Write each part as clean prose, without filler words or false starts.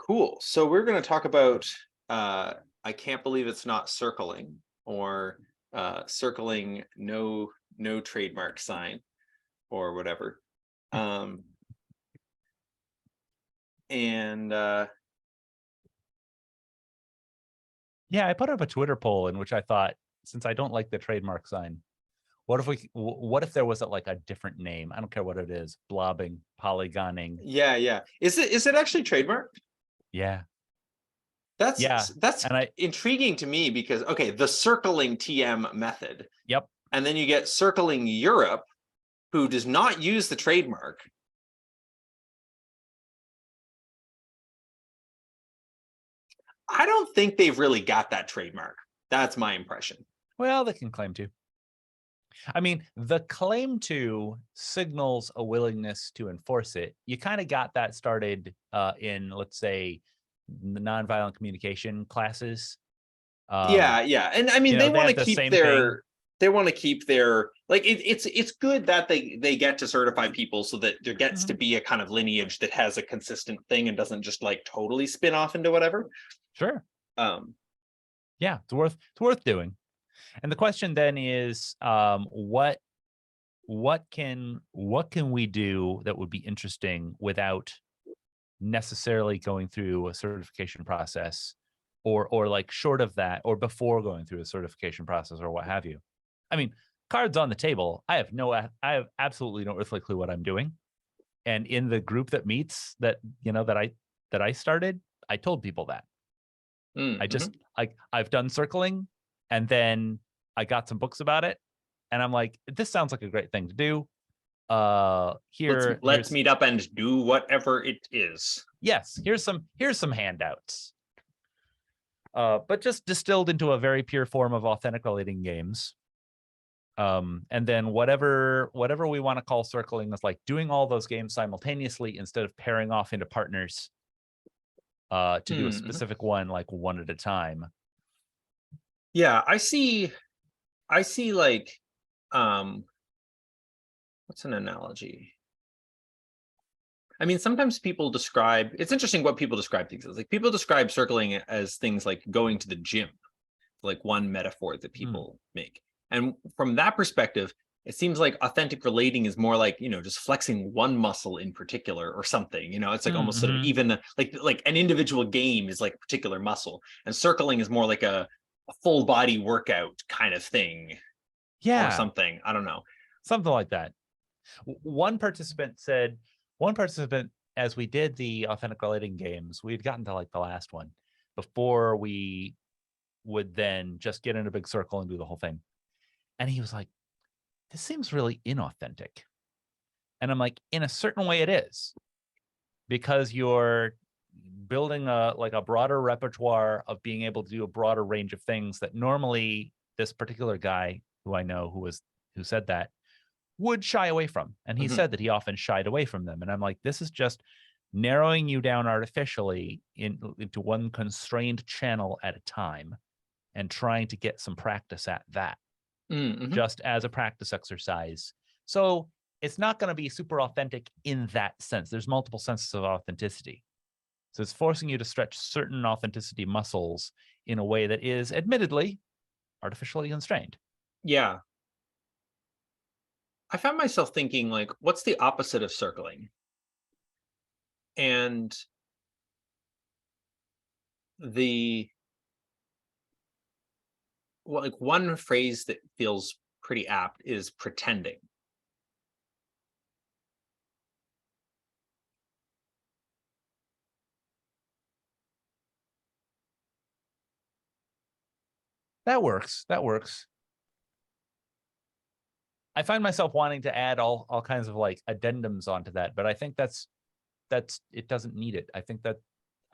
Cool. So we're going to talk about I can't believe it's not circling, or circling no trademark sign, or whatever. Um and Yeah, I put up a Twitter poll in which I thought, since I don't like the trademark sign, what if there was like a different name? I don't care what it is, blobbing, polygoning. yeah. Is it actually trademarked? Yeah. Yeah. That's And intriguing to me, because okay, the circling TM method, yep. and then you get Circling Europe, who does not use the trademark. I don't think they've really got that trademark. That's my impression. Well, they can claim to. I mean, the claim to signals a willingness to enforce it. You kind of got that started in, let's say, the nonviolent communication classes. Yeah. And I mean, They had the same thing. they want to keep their, like, it's good that they get to certify people so that there gets to Mhm. be a kind of lineage that has a consistent thing and doesn't just like totally spin off into whatever. Sure. Um, Yeah, it's worth doing. And the question then is, what can we do that would be interesting without necessarily going through a certification process, or like short of that, or before going through a certification process, or what have you. I mean, cards on the table. I have absolutely no earthly clue what I'm doing. And in the group that meets that I started, I told people that. I mhm. just like I've done circling, and then I got some books about it, and I'm like, this sounds like a great thing to do. Let's Here's meet up and do whatever it is. yes, here's some handouts. But just distilled into a very pure form of authentic relating games. And then whatever we want to call circling is like doing all those games simultaneously instead of pairing off into partners to do a Mhm. specific one, like one at a time. Yeah, I see like, um what's an analogy? I mean, sometimes people describe, it's interesting what people describe things as. Like, people describe circling as things like going to the gym, like one metaphor that Hmm. people make. And from that perspective, it seems like authentic relating is more like, just flexing one muscle in particular or something. It's like almost sort of Mm-hmm. even like an individual game is like a particular muscle, and circling is more like a full body workout kind of thing, or Yeah, something. I don't know. something like that. One participant, as we did the authentic relating games, we'd gotten to like the last one before we would then just get in a big circle and do the whole thing. And he was like, this seems really inauthentic. And I'm like, in a certain way it is, because you're building a broader repertoire of being able to do a broader range of things that normally this particular guy who I know who said that would shy away from. And he Mhm. said that he often shied away from them. And I'm like, this is just narrowing you down artificially into one constrained channel at a time, and trying to get some practice at that, Mhm. just as a practice exercise. So it's not going to be super authentic in that sense. There's multiple senses of authenticity. So it's forcing you to stretch certain authenticity muscles in a way that is admittedly artificially constrained. Yeah. I found myself thinking, like, what's the opposite of circling? And the well, like, one phrase that feels pretty apt is pretending. That works. That works. I find myself wanting to add all kinds of like addendums onto that, but I think that's it doesn't need it. I think that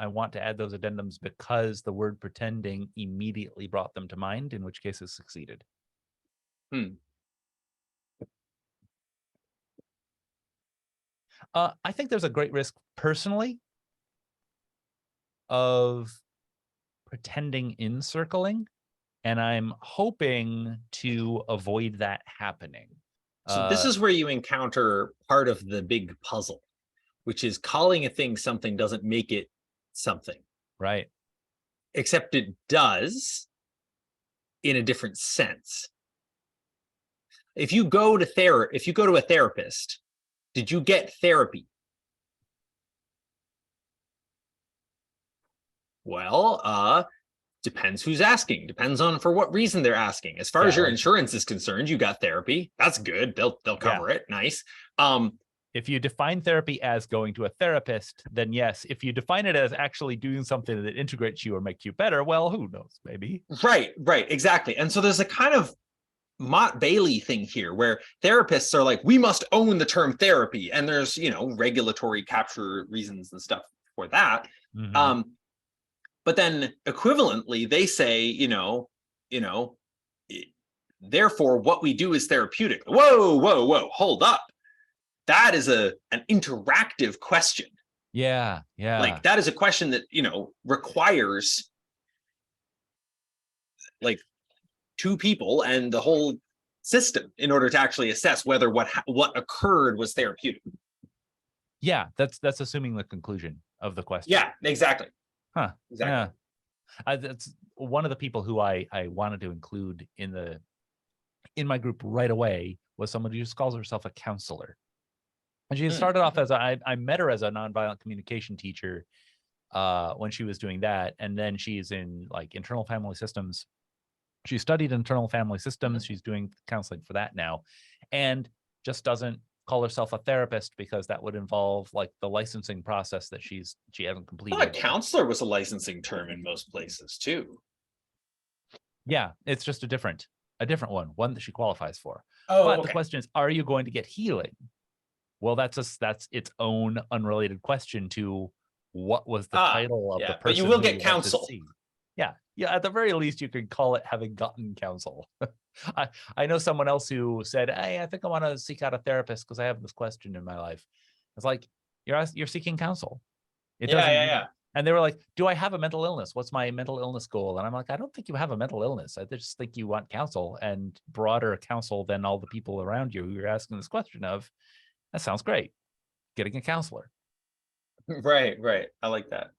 I want to add those addendums because the word pretending immediately brought them to mind, in which case it succeeded. Hmm. I think there's a great risk personally of pretending in circling, and I'm hoping to avoid that happening. So this Uh, is where you encounter part of the big puzzle, which is calling a thing something doesn't make it something, Right. except it does in a different sense. If you go to a therapist, did you get therapy? Well, depends who's asking. Depends on for what reason they're asking. As far Yeah, as your like, insurance is concerned, you got therapy. That's good. They'll cover it. Nice. if you define therapy as going to a therapist, then yes. If you define it as actually doing something that integrates you or makes you better, well, who knows? Maybe. Right, exactly. And so there's a kind of Mott Bailey thing here where therapists are like, we must own the term therapy, and there's regulatory capture reasons and stuff for that. Mhm. But then equivalently, they say, therefore, what we do is therapeutic. Whoa, hold up. That is an interactive question. Yeah. Like that is a question that, requires like two people and the whole system in order to actually assess whether what occurred was therapeutic. Yeah, that's assuming the conclusion of the question. Yeah, exactly. Huh. Exactly. Yeah. That's one of the people who I wanted to include in my group right away was someone who just calls herself a counselor. And she started off as I met her as a nonviolent communication teacher when she was doing that. And then she's in like internal family systems. She studied internal family systems. She's doing counseling for that now, and just doesn't call herself a therapist because that would involve like the licensing process that she hasn't I completed. thought counselor was a licensing term in most places too. Yeah, it's just a different one that she qualifies for. Oh, But okay. the question is, are you going to get healing? Well, that's its own unrelated question to what was the title of the person. But you will who get went to counsel. see. Yeah. At the very least, you could call it having gotten counsel. I know someone else who said, "Hey, I think I want to seek out a therapist because I have this question in my life." It's like you're seeking counsel. It doesn't. Yeah. And they were like, "Do I have a mental illness? What's my mental illness goal?" And I'm like, "I don't think you have a mental illness. I just think you want counsel and broader counsel than all the people around you who you're asking this question of." That sounds great. Getting a counselor. Right. I like that.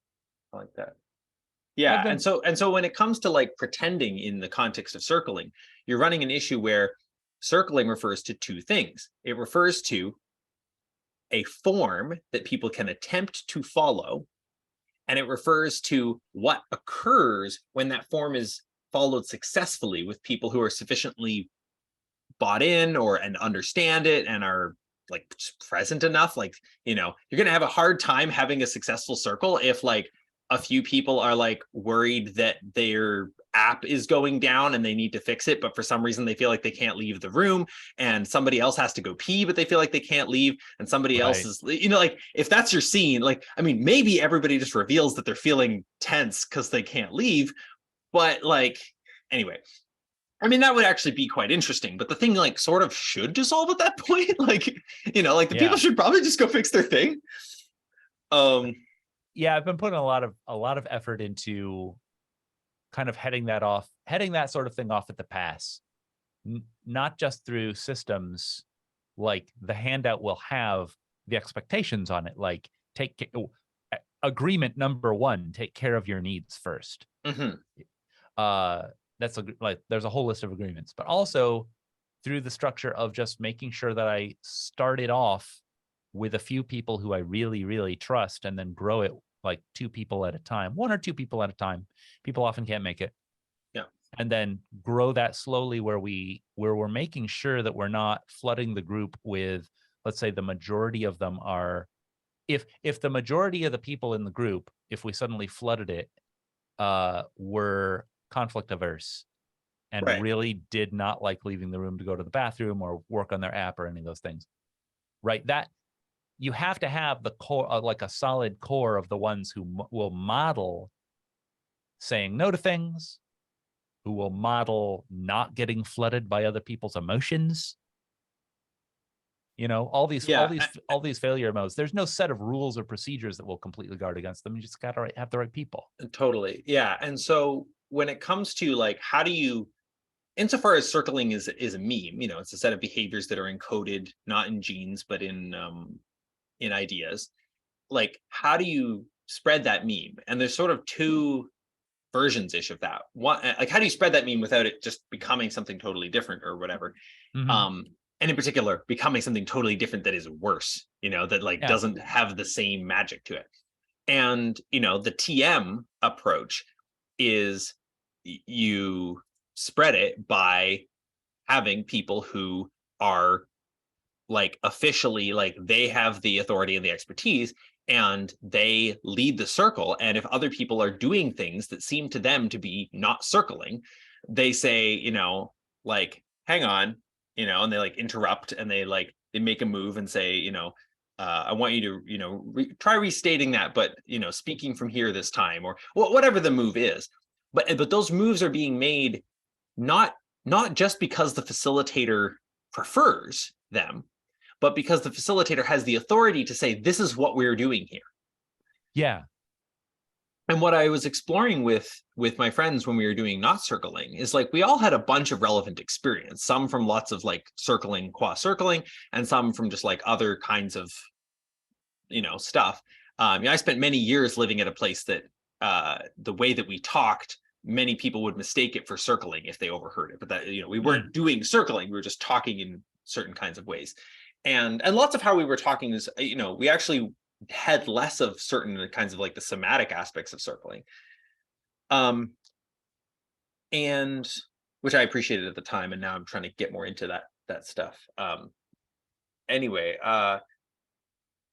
Yeah, and so when it comes to like pretending in the context of circling, you're running an issue where circling refers to two things. It refers to a form that people can attempt to follow, and it refers to what occurs when that form is followed successfully with people who are sufficiently bought in and understand it and are like present enough. Like, you're gonna have a hard time having a successful circle if like a few people are like worried that their app is going down and they need to fix it, but for some reason they feel like they can't leave the room, and somebody else has to go pee but they feel like they can't leave, and somebody else is, like, if that's your scene, like, I mean, maybe everybody just reveals that they're feeling tense because they can't leave, but like, anyway, I mean, that would actually be quite interesting, but the thing like sort of should dissolve at that point. Like, like the people should probably just go fix their thing. Yeah, I've been putting a lot of effort into kind of heading that sort of thing off at the pass. Not just through systems, like the handout will have the expectations on it, like agreement number 1, take care of your needs first. That's there's a whole list of agreements, but also through the structure of just making sure that I started off with a few people who I really, really trust, and then grow it like 2 people at a time, 1 or 2 people at a time. People often can't make it. Yeah. And then grow that slowly where we're making sure that we're not flooding the group with, let's say the majority of them are, if the majority of the people in the group, if we suddenly flooded it, were conflict averse and really did not like leaving the room to go to the bathroom or work on their app or any of those things, right? That you have to have the core, like a solid core of the ones who will model saying no to things, who will model not getting flooded by other people's emotions. All these failure modes. There's no set of rules or procedures that will completely guard against them. You just got to have the right people. Totally. Yeah. And so when it comes to like, how do you, insofar as circling is a meme, it's a set of behaviors that are encoded not in genes but in ideas. Like, how do you spread that meme? And there's sort of two versions ish of that. One, like, how do you spread that meme without it just becoming something totally different or whatever? Mhm. And in particular, becoming something totally different that is worse, that like Yeah. doesn't have the same magic to it. And the TM approach is you spread it by having people who are like officially, like, they have the authority and the expertise, and they lead the circle. And if other people are doing things that seem to them to be not circling, they say, like, hang on, and they like interrupt, and they make a move and say, I want you to, try restating that, but speaking from here this time, or whatever the move is. But those moves are being made not just because the facilitator prefers them, but because the facilitator has the authority to say, this is what we're doing here. Yeah. And what I was exploring with my friends when we were doing not circling is, like, we all had a bunch of relevant experience, some from lots of like circling, qua circling, and some from just like other kinds of stuff. I spent many years living at a place that the way that we talked, many people would mistake it for circling if they overheard it. But that, we weren't doing circling, we were just talking in certain kinds of ways. And lots of how we were talking is, we actually had less of certain kinds of like the somatic aspects of circling. And which I appreciated at the time, and now I'm trying to get more into that stuff. Anyway,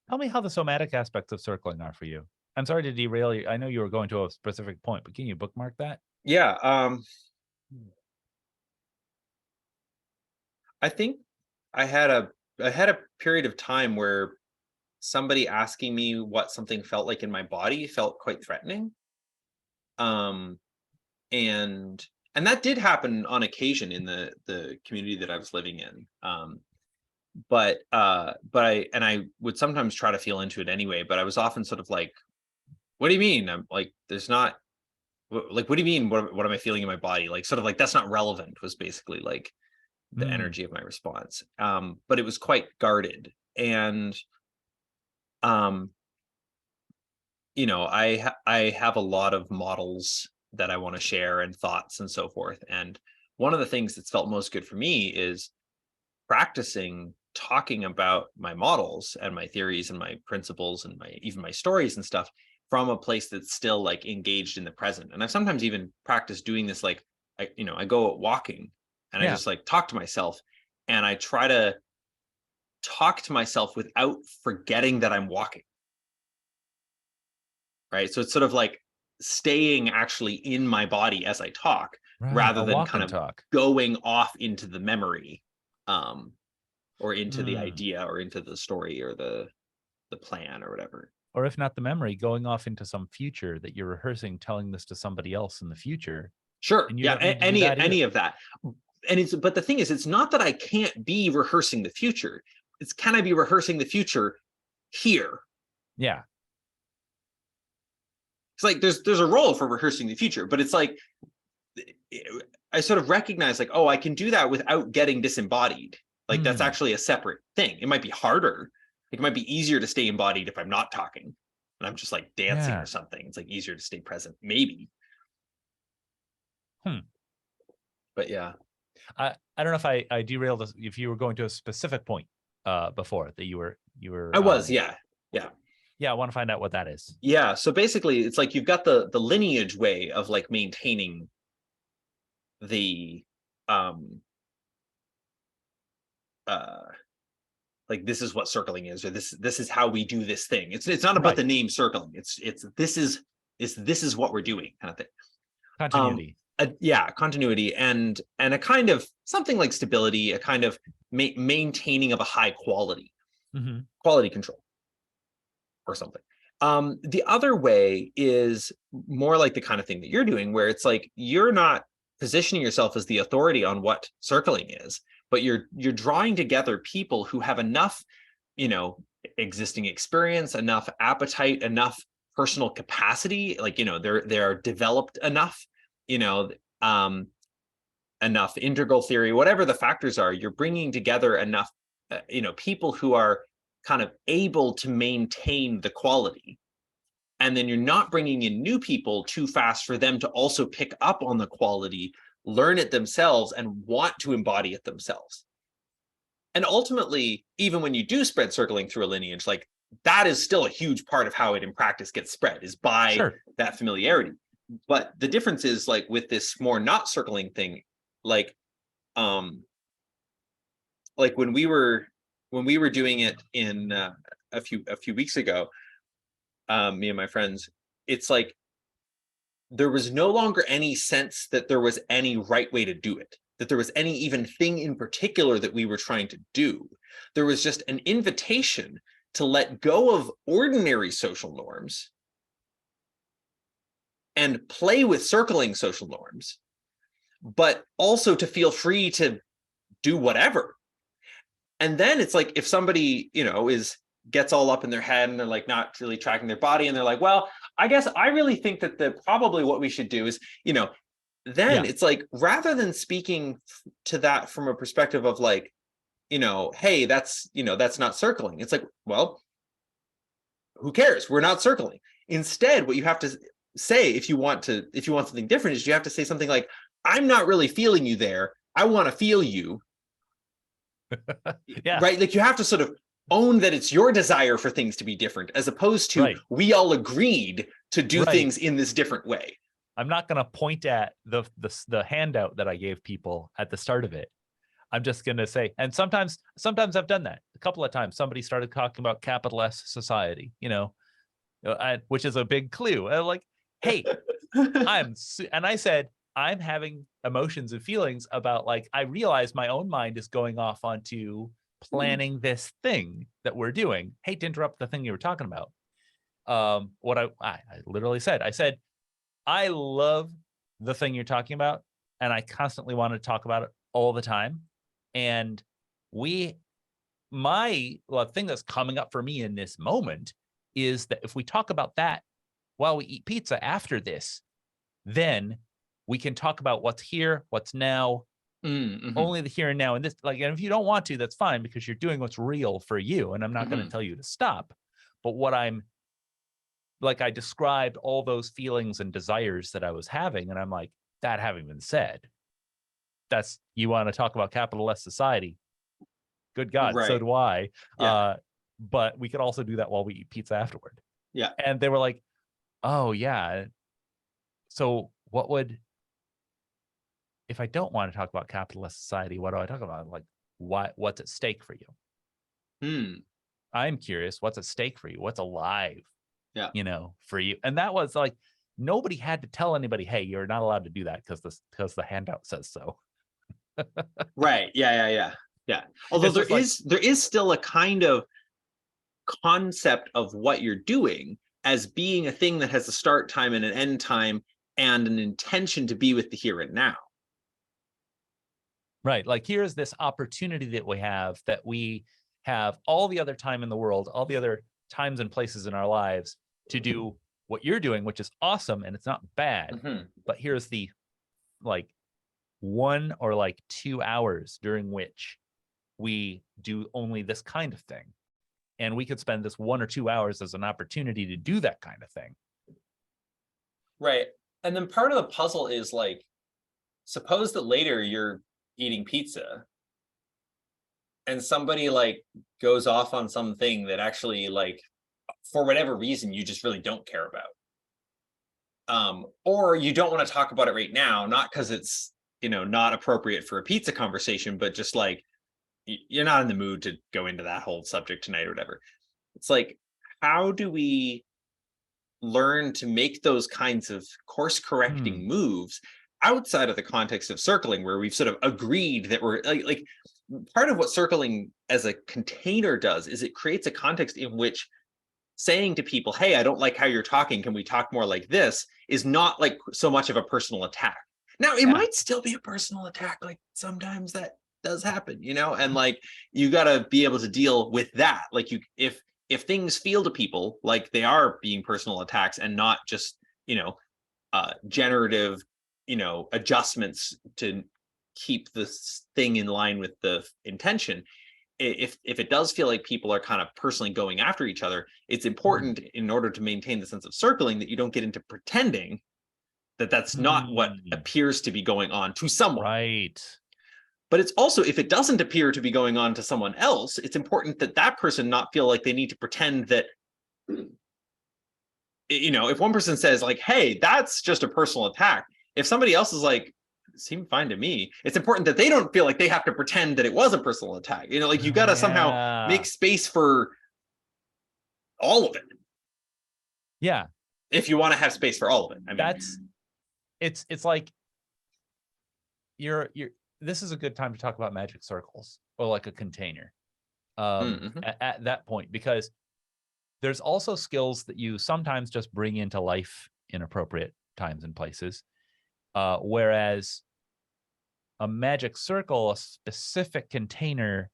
Tell me how the somatic aspects of circling are for you. I'm sorry to derail you. I know you were going to a specific point, but can you bookmark that? yeah, I think I had a period of time where somebody asking me what something felt like in my body felt quite threatening. Um, and that did happen on occasion in the community that I was living in. But I would sometimes try to feel into it anyway, but I was often sort of like, what do you mean? I'm like, there's not, like, what do you mean? What am I feeling in my body? Like, sort of like, that's not relevant, was basically like the Mm. energy of my response. But it was quite guarded. And um I have a lot of models that I want to share, and thoughts and so forth. And one of the things that's felt most good for me is practicing talking about my models and my theories and my principles and even my stories and stuff from a place that's still like engaged in the present. And I've sometimes even practiced doing this, like, I go out walking and I Yeah. just like talk to myself, and I try to talk to myself without forgetting that I'm walking. Right. So it's sort of like staying actually in my body as I talk, Right. rather A than walk kind and of talk. going off into the memory, um, or into the Mm. idea, or into the story, or the plan, or whatever. Or if not the memory, going off into some future that you're rehearsing, telling this to somebody else in the future, Sure. and you Yeah. don't need to do Any that either. of that. But the thing is, it's not that I can't be rehearsing the future. It's, can I be rehearsing the future here? Yeah. It's like there's a role for rehearsing the future, but it's like I sort of recognize, like, oh, I can do that without getting disembodied. Like, that's Mm. actually a separate thing. It might be harder. It might be easier to stay embodied if I'm not talking and I'm just like dancing or Yeah. something. It's like easier to stay present, maybe. Hmm. But yeah. I don't know if I derailed us, if you were going to a specific point before that I was, yeah. Yeah. yeah, I want to find out what that is. Yeah. So basically it's like you've got the lineage way of like maintaining the um uh like, this is what circling is, or this is how we do this thing. It's not about Right. the name circling. It's this is what we're doing, kind of thing. Continuity. Yeah, continuity, and a kind of something like stability, a kind of maintaining of a high Hmm. quality control, or something. The other way is more like the kind of thing that you're doing, where it's like you're not positioning yourself as the authority on what circling is, but you're drawing together people who have enough, you know, existing experience, enough appetite, enough personal capacity, like, they're developed enough, you know, um, enough integral theory, whatever the factors are. You're bringing together enough, people who are kind of able to maintain the quality, and then you're not bringing in new people too fast for them to also pick up on the quality, learn it themselves, and want to embody it themselves. And ultimately, even when you do spread circling through a lineage, like that is still a huge part of how it in practice gets spread, is by Sure. that familiarity. But the difference is, like with this more not circling thing, like when we were doing it in a few weeks ago, me and my friends, it's like there was no longer any sense that there was any right way to do it, that there was any even thing in particular that we were trying to do. There was just an invitation to let go of ordinary social norms and play with circling social norms, but also to feel free to do whatever. And then it's like, if somebody, gets all up in their head and they're like not really tracking their body, and they're like, well, I guess I really think that probably what we should do is, then it's like, rather than speaking to that from a perspective of like, hey, that's not circling. It's like, well, who cares? We're not circling. Instead, what you have to say, if you want something different, is you have to say something like, I'm not really feeling you there. I want to feel you. Yeah. Right. Like you have to sort of own that it's your desire for things to be different, as opposed to we all agreed to do things in this different way. I'm not going to point at the handout that I gave people at the start of it. I'm just going to say, and sometimes I've done that a couple of times. Somebody started talking about capital S society, which is a big clue. I'm like, hey, and I said, I'm having emotions and feelings about, like, I realize my own mind is going off onto planning this thing that we're doing. Hate to interrupt the thing you were talking about. What I literally said, I said, I love the thing you're talking about, and I constantly want to talk about it all the time. And the thing that's coming up for me in this moment is that if we talk about that while we eat pizza after this, then we can talk about what's here, what's now, only the here and now. And this, like, and if you don't want to, that's fine, because you're doing what's real for you. And I'm not going to tell you to stop. But what I'm like, I described all those feelings and desires that I was having. And I'm like, that having been said, you want to talk about capital S society? Good God, so do I. Yeah. But we could also do that while we eat pizza afterward. Yeah. And they were like, oh yeah. So if I don't want to talk about capitalist society, what do I talk about? Like, what's at stake for you? I'm curious, what's at stake for you? What's alive? Yeah. For you. And that was like, nobody had to tell anybody, hey, you're not allowed to do that because the handout says so. Right. Yeah. Although there is still a kind of concept of what you're doing as being a thing that has a start time and an end time and an intention to be with the here and now. Right. Like, here's this opportunity that we have all the other time in the world, all the other times and places in our lives to do what you're doing, which is awesome. And it's not bad. But here's the, like, 1 or like 2 hours during which we do only this kind of thing. And we could spend this 1 or 2 hours as an opportunity to do that kind of thing. Right. And then part of the puzzle is, like, suppose that later you're eating pizza and somebody like goes off on something that actually, like, for whatever reason, you just really don't care about. Or you don't want to talk about it right now, not because it's, not appropriate for a pizza conversation, but just like you're not in the mood to go into that whole subject tonight or whatever. It's like, how do we learn to make those kinds of course correcting moves outside of the context of circling, where we've sort of agreed that we're like part of what circling as a container does is it creates a context in which saying to people, hey, I don't like how you're talking, can we talk more like this, is not like so much of a personal attack. Now, it might still be a personal attack. Like, sometimes that does happen, and like, you got to be able to deal with that. Like, if things feel to people like they are being personal attacks and not just, generative, adjustments to keep this thing in line with the intention, if it does feel like people are kind of personally going after each other, it's Mm. important in order to maintain the sense of circling that you don't get into pretending that that's not what Mm. appears to be going on to someone. Right. But it's also, if it doesn't appear to be going on to someone else, it's important that that person not feel like they need to pretend that, if one person says like, hey, that's just a personal attack, if somebody else is like, it seemed fine to me, it's important that they don't feel like they have to pretend that it was a personal attack. Like you got to somehow make Yeah. space for all of it Yeah. if you want to have space for all of it. I mean, That's it's like you're this is a good time to talk about magic circles or like a container mhm, at that point, because there's also skills that you sometimes just bring into life in appropriate times and places, whereas a magic circle, a specific container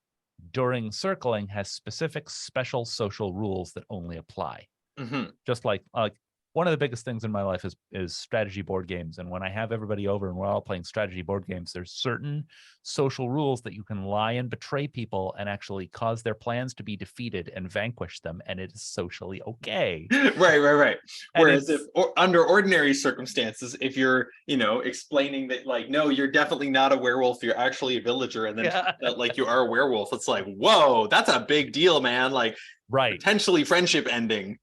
during circling, has specific special social rules that only apply. mhm. Just like one of the biggest things in my life is strategy board games. And when I have everybody over and we're all playing strategy board games, there's certain social rules that you can lie and betray people and actually cause their plans to be defeated and vanquish them, and it is socially okay. Right. And Whereas if it's under ordinary circumstances, if you're, explaining that like, no, you're definitely not a werewolf, you're actually a villager, and then yeah, that like you are a werewolf, it's like, whoa, that's a big deal, man. Like right. potentially friendship ending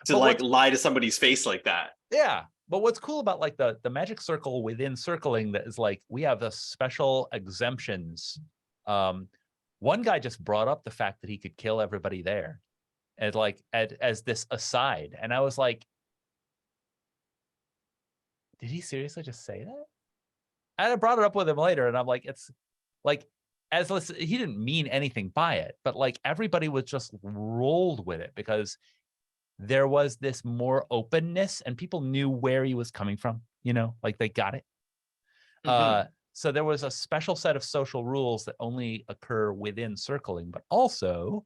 to But like what's lie to somebody's face like that. yeah, but what's cool about like the magic circle within circling, that is like we have the special exemptions. Um, one guy just brought up the fact that he could kill everybody there, as like as this aside, and I was like, did he seriously just say that? And I brought it up with him later, and I'm like, it's like, he didn't mean anything by it, but like everybody was just rolled with it because there was this more openness and people knew where he was coming from, like they got it. Mhm. So there was a special set of social rules that only occur within circling, but also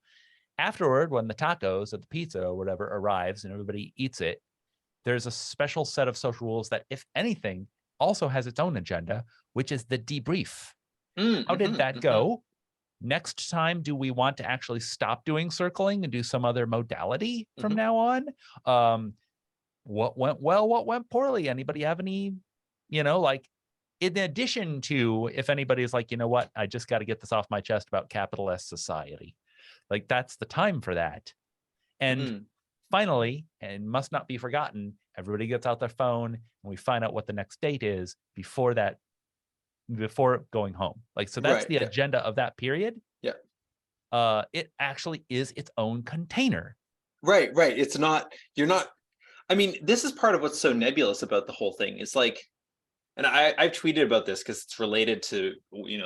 afterward, when the tacos or the pizza or whatever arrives and everybody eats it, there's a special set of social rules that, if anything, also has its own agenda, which is the debrief. How did Mhm. that Mhm. go? Next time, do we want to actually stop doing circling and do some other modality from Mhm. now on? Um, what went well? What went poorly? Anybody have any, like, in addition to, if anybody's like, you know what, I just got to get this off my chest about capitalist society. Like, that's the time for that. And Mhm. finally, and must not be forgotten, everybody gets out their phone and we find out what the next date is before going home. Like, so that's Right. the Yeah. agenda of that period. Yeah. It actually is its own container. Right. It's not, you're not, I mean, this is part of what's so nebulous about the whole thing. It's like, and I've tweeted about this because it's related to,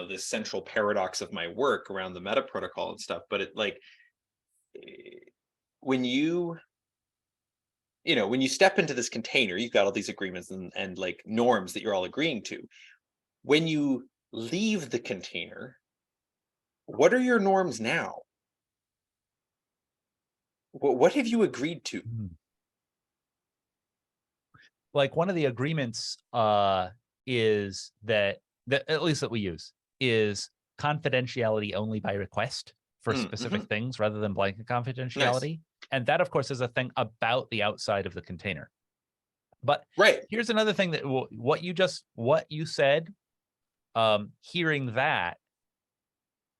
this central paradox of my work around the meta protocol and stuff. But it like, eh, when when you step into this container, you've got all these agreements and like norms that you're all agreeing to. When you leave the container, what are your norms now? What have you agreed to? Mhm. Like, one of the agreements is that at least that we use is confidentiality only by request for specific Mhm. things rather than blanket Nice. confidentiality. And that, of course, is a thing about the outside of the container. But Right. here's another thing that what you said, hearing that,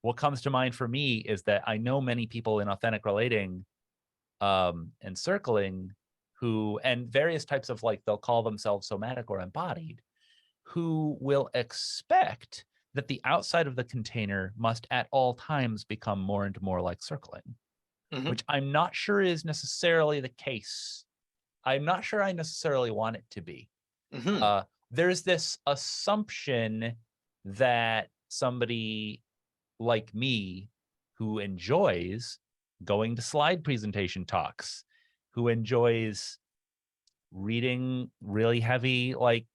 what comes to mind for me is that I know many people in authentic relating and circling and various types of, like, they'll call themselves somatic or embodied, who will expect that the outside of the container must at all times become more and more like circling, Mhm. which I'm not sure is necessarily the case. I'm not sure I necessarily want it to be. Mhm. Uh, there's this assumption that somebody like me, who enjoys going to slide presentation talks, who enjoys reading really heavy, like,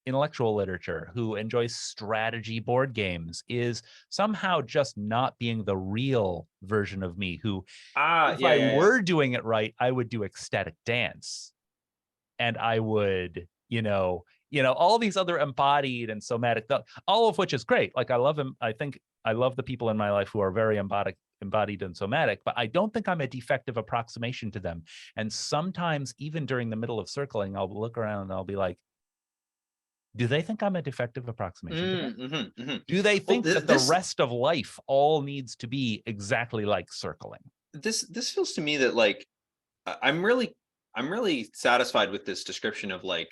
intellectual literature, who enjoys strategy board games, is somehow just not being the real version of me, who, Ah, if yeah, I yeah, yeah. were doing it right, I would do ecstatic dance, and I would, all these other embodied and somatic, all of which is great. Like, I love him. I think I love the people in my life who are very embodied and somatic, but I don't think I'm a defective approximation to them. And sometimes, even during the middle of circling, I'll look around and I'll be like, do they think I'm a defective approximation to them? Do they think that the rest of life all needs to be exactly like circling? This feels to me that like I'm really satisfied with this description of like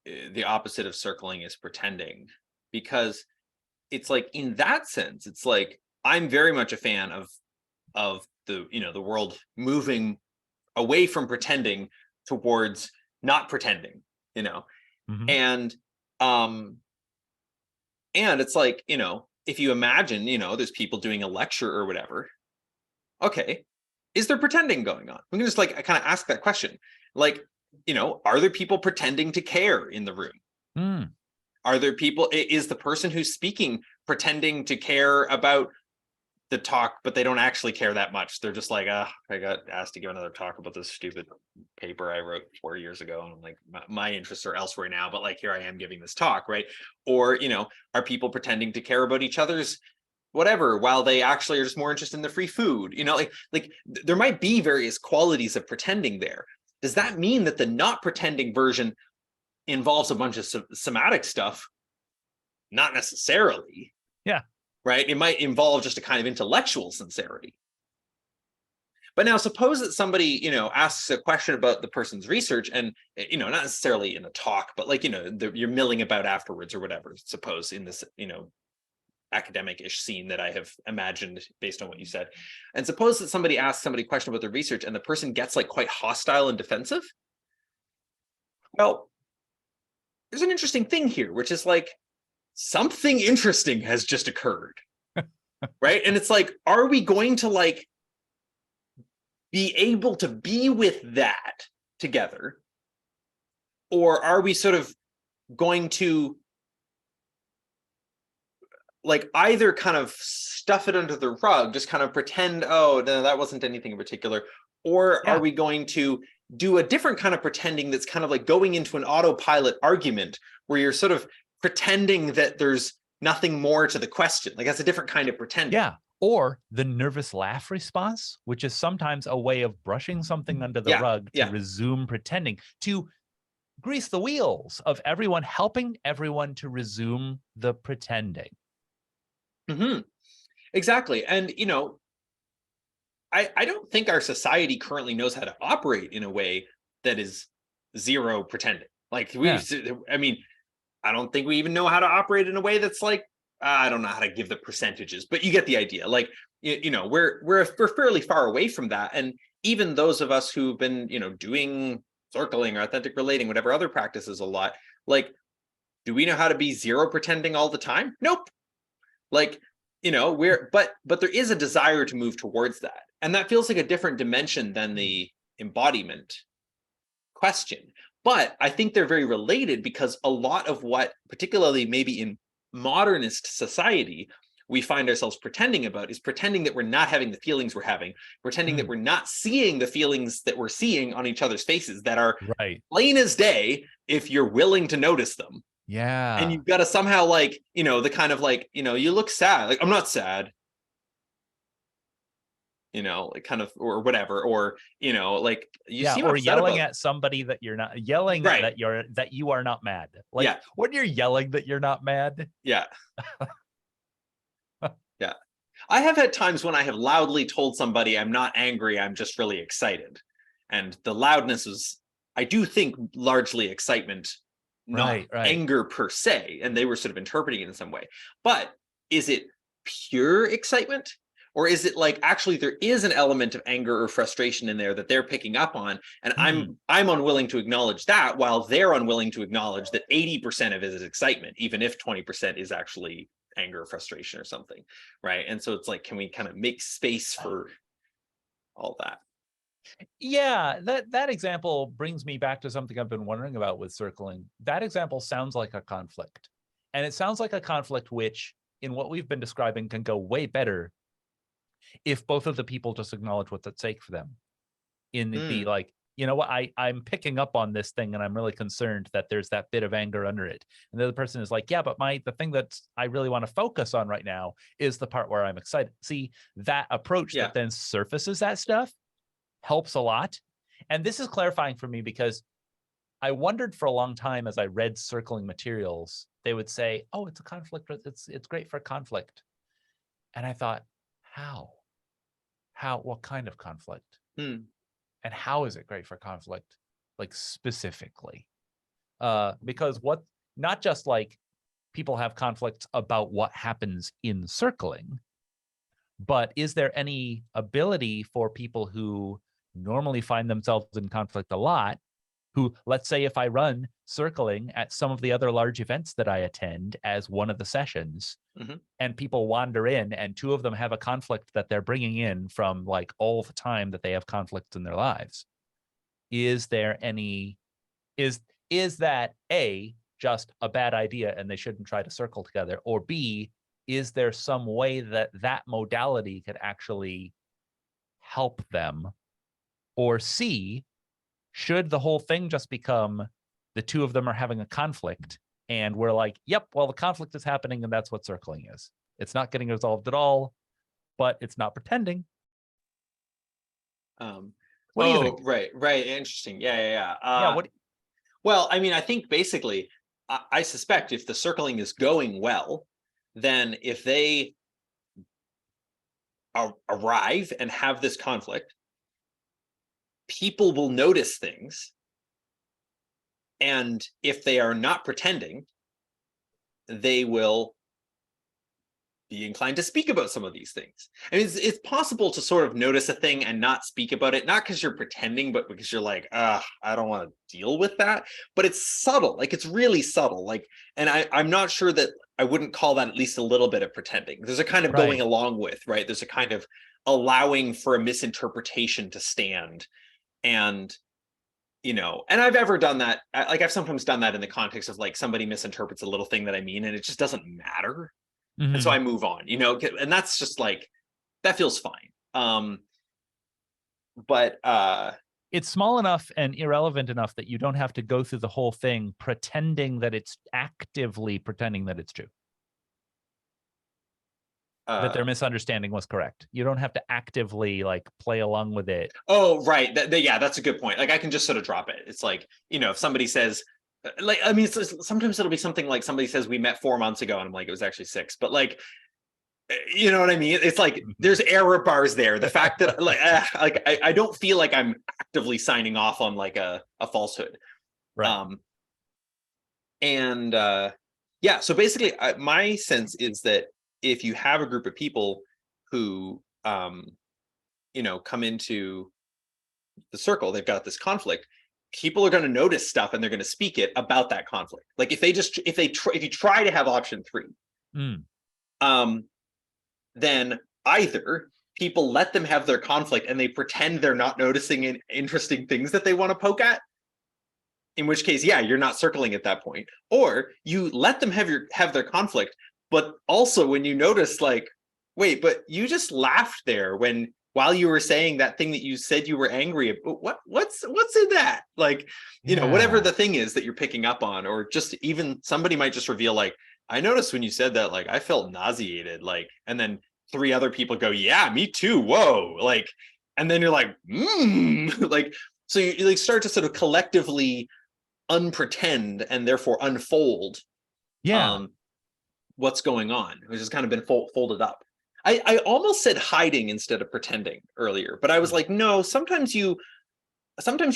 the opposite of circling is pretending, because it's like in that sense it's like I'm very much a fan of the the world moving away from pretending towards not pretending, Mhm. and it's like, if you imagine, there's people doing a lecture or whatever. Okay, is there pretending going on? We can just like kind of ask that question. Like, are there people pretending to care in the room? Mm. Are there people, is the person who's speaking pretending to care about the talk, but they don't actually care that much? They're just like, I got asked to give another talk about this stupid paper I wrote 4 years ago. And I'm like, my interests are elsewhere now, but like, here I am giving this talk, right? Or, are people pretending to care about each other's whatever while they actually are just more interested in the free food? Like there might be various qualities of pretending there. Does that mean that the not pretending version involves a bunch of somatic stuff? Not necessarily. Yeah. Right? It might involve just a kind of intellectual sincerity. But now suppose that somebody, asks a question about the person's research and, not necessarily in a talk, but like, you're milling about afterwards or whatever, suppose in this, academic-ish scene that I have imagined based on what you said. And suppose that somebody asks somebody a question about their research and the person gets like quite hostile and defensive. Well, there's an interesting thing here, which is like something interesting has just occurred. Right? And it's like, are we going to like be able to be with that together? Or are we sort of going to like either kind of stuff it under the rug, just kind of pretend, oh, no, that wasn't anything in particular, or are we going to do a different kind of pretending that's kind of like going into an autopilot argument where you're sort of pretending that there's nothing more to the question? Like that's a different kind of pretending. Yeah. Or the nervous laugh response, which is sometimes a way of brushing something under the rug to resume pretending, to grease the wheels of everyone, helping everyone to resume the pretending. Exactly. And, I don't think our society currently knows how to operate in a way that is zero pretending. Like I mean, I don't think we even know how to operate in a way that's like, I don't know how to give the percentages, but you get the idea. Like, we're fairly far away from that. And even those of us who've been, doing circling or authentic relating, whatever other practices a lot, like, do we know how to be zero pretending all the time? Nope. Like, but there is a desire to move towards that. And that feels like a different dimension than the embodiment question. But I think they're very related because a lot of what, particularly maybe in modernist society, we find ourselves pretending about is pretending that we're not having the feelings we're having, pretending that we're not seeing the feelings that we're seeing on each other's faces that are plain as day if you're willing to notice them. Yeah. And you've got to somehow like, the kind of like, you look sad. Like, I'm not sad. Like kind of, or whatever, or, like you seem or upset yelling about at somebody that you're not yelling that you are not mad. Like when you're yelling that you're not mad. Yeah. Yeah. I have had times when I have loudly told somebody I'm not angry, I'm just really excited. And the loudness is, I do think, largely excitement, not anger per se. And they were sort of interpreting it in some way. But is it pure excitement? Or is it like actually there is an element of anger or frustration in there that they're picking up on, and I'm unwilling to acknowledge that, while they're unwilling to acknowledge that 80% of it is excitement, even if 20% is actually anger or frustration or something, right? And so it's like, can we kind of make space for all that? Yeah, that example brings me back to something I've been wondering about with circling. That example sounds like a conflict, and it sounds like a conflict which, in what we've been describing, can go way better if both of the people just acknowledge what's at stake for them in the like, you know what, I'm picking up on this thing and I'm really concerned that there's that bit of anger under it. And the other person is like, yeah, but the thing that I really want to focus on right now is the part where I'm excited. See, that approach Yeah. that then surfaces that stuff helps a lot. And this is clarifying for me because I wondered for a long time as I read circling materials, they would say, oh, it's a conflict. It's great for conflict. And I thought, how? What kind of conflict? Hmm. And how is it great for conflict? Like specifically? Because not just like people have conflicts about what happens in circling, but is there any ability for people who normally find themselves in conflict a lot, who, let's say if I run circling at some of the other large events that I attend as one of the sessions, Mhm. and people wander in and two of them have a conflict that they're bringing in from like all the time that they have conflicts in their lives. Is there any, is that A, just a bad idea and they shouldn't try to circle together? Or B, is there some way that modality could actually help them? Or C, should the whole thing just become the two of them are having a conflict and we're like, yep, well, the conflict is happening and that's what circling is. It's not getting resolved at all, but it's not pretending. What do you think? Right. Interesting. Yeah. Yeah, what? Well, I mean, I think basically, I suspect if the circling is going well, then if they arrive and have this conflict, people will notice things. And if they are not pretending, they will be inclined to speak about some of these things. I mean, it's possible to sort of notice a thing and not speak about it, not because you're pretending, but because you're like, I don't want to deal with that. But it's subtle, like it's really subtle. Like, and I'm not sure that I wouldn't call that at least a little bit of pretending. There's a kind of going along with, right? There's a kind of allowing for a misinterpretation to stand. And and I've ever done that. Like I've sometimes done that in the context of like somebody misinterprets a little thing that I mean, and it just doesn't matter. And so I move on, and that's just like, that feels fine. But it's small enough and irrelevant enough that you don't have to go through the whole thing pretending that it's actively pretending that it's true. That their misunderstanding was correct. You don't have to actively like play along with it. Oh, right. Yeah, that's a good point. Like I can just sort of drop it. It's like, if somebody says, like, I mean, sometimes it'll be something like somebody says we met 4 months ago, and I'm like, it was actually 6. But like, you know what I mean? It's like there's error bars there. The fact that like I don't feel like I'm actively signing off on like a falsehood. Right. And yeah, so basically my sense is that if you have a group of people who come into the circle, they've got this conflict, people are going to notice stuff and they're going to speak it about that conflict. Like if you try to have option 3, then either people let them have their conflict and they pretend they're not noticing interesting things that they want to poke at, in which case, yeah, you're not circling at that point. Or you let them have their conflict, but also when you notice, like, wait, but you just laughed there while you were saying that thing that you said you were angry about. What's in that? Like, whatever the thing is that you're picking up on, or just even somebody might just reveal, like, I noticed when you said that, like, I felt nauseated, like, and then 3 other people go, yeah, me too. Whoa. Like, and then you're like, like, so you like start to sort of collectively unpretend and therefore unfold what's going on, which has kind of been folded up. I almost said hiding instead of pretending earlier, but I was like, no, sometimes you're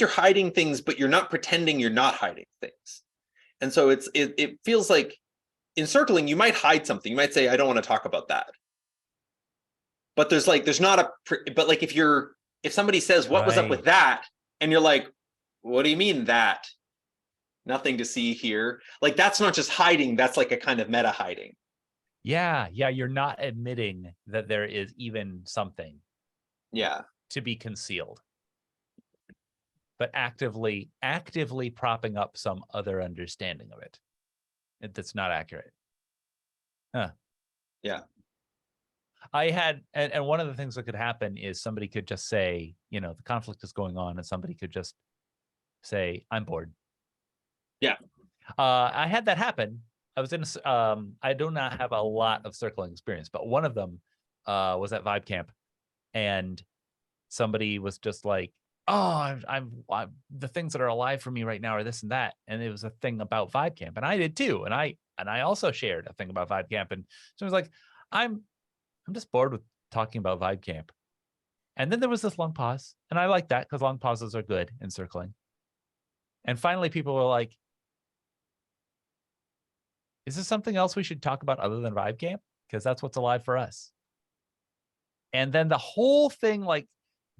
hiding things, but you're not pretending you're not hiding things. And so it feels like in circling, you might hide something. You might say, I don't want to talk about that. But there's not but like if somebody says, what was up with that? And you're like, what do you mean that? Nothing to see here. Like, that's not just hiding, that's like a kind of meta hiding. Yeah, you're not admitting that there is even something to be concealed, but actively propping up some other understanding of it that's not accurate. Yeah. I had, and one of the things that could happen is somebody could just say, the conflict is going on, and somebody could just say, I'm bored. Yeah. I had that happen. I was I do not have a lot of circling experience, but one of them was at Vibe Camp, and somebody was just like, oh, I'm the things that are alive for me right now are this and that. And it was a thing about Vibe Camp. And I did too. And I also shared a thing about Vibe Camp. And so I was like, I'm just bored with talking about Vibe Camp. And then there was this long pause. And I like that because long pauses are good in circling. And finally, people were like, is this something else we should talk about other than Vibe Camp? Because that's what's alive for us. And then the whole thing like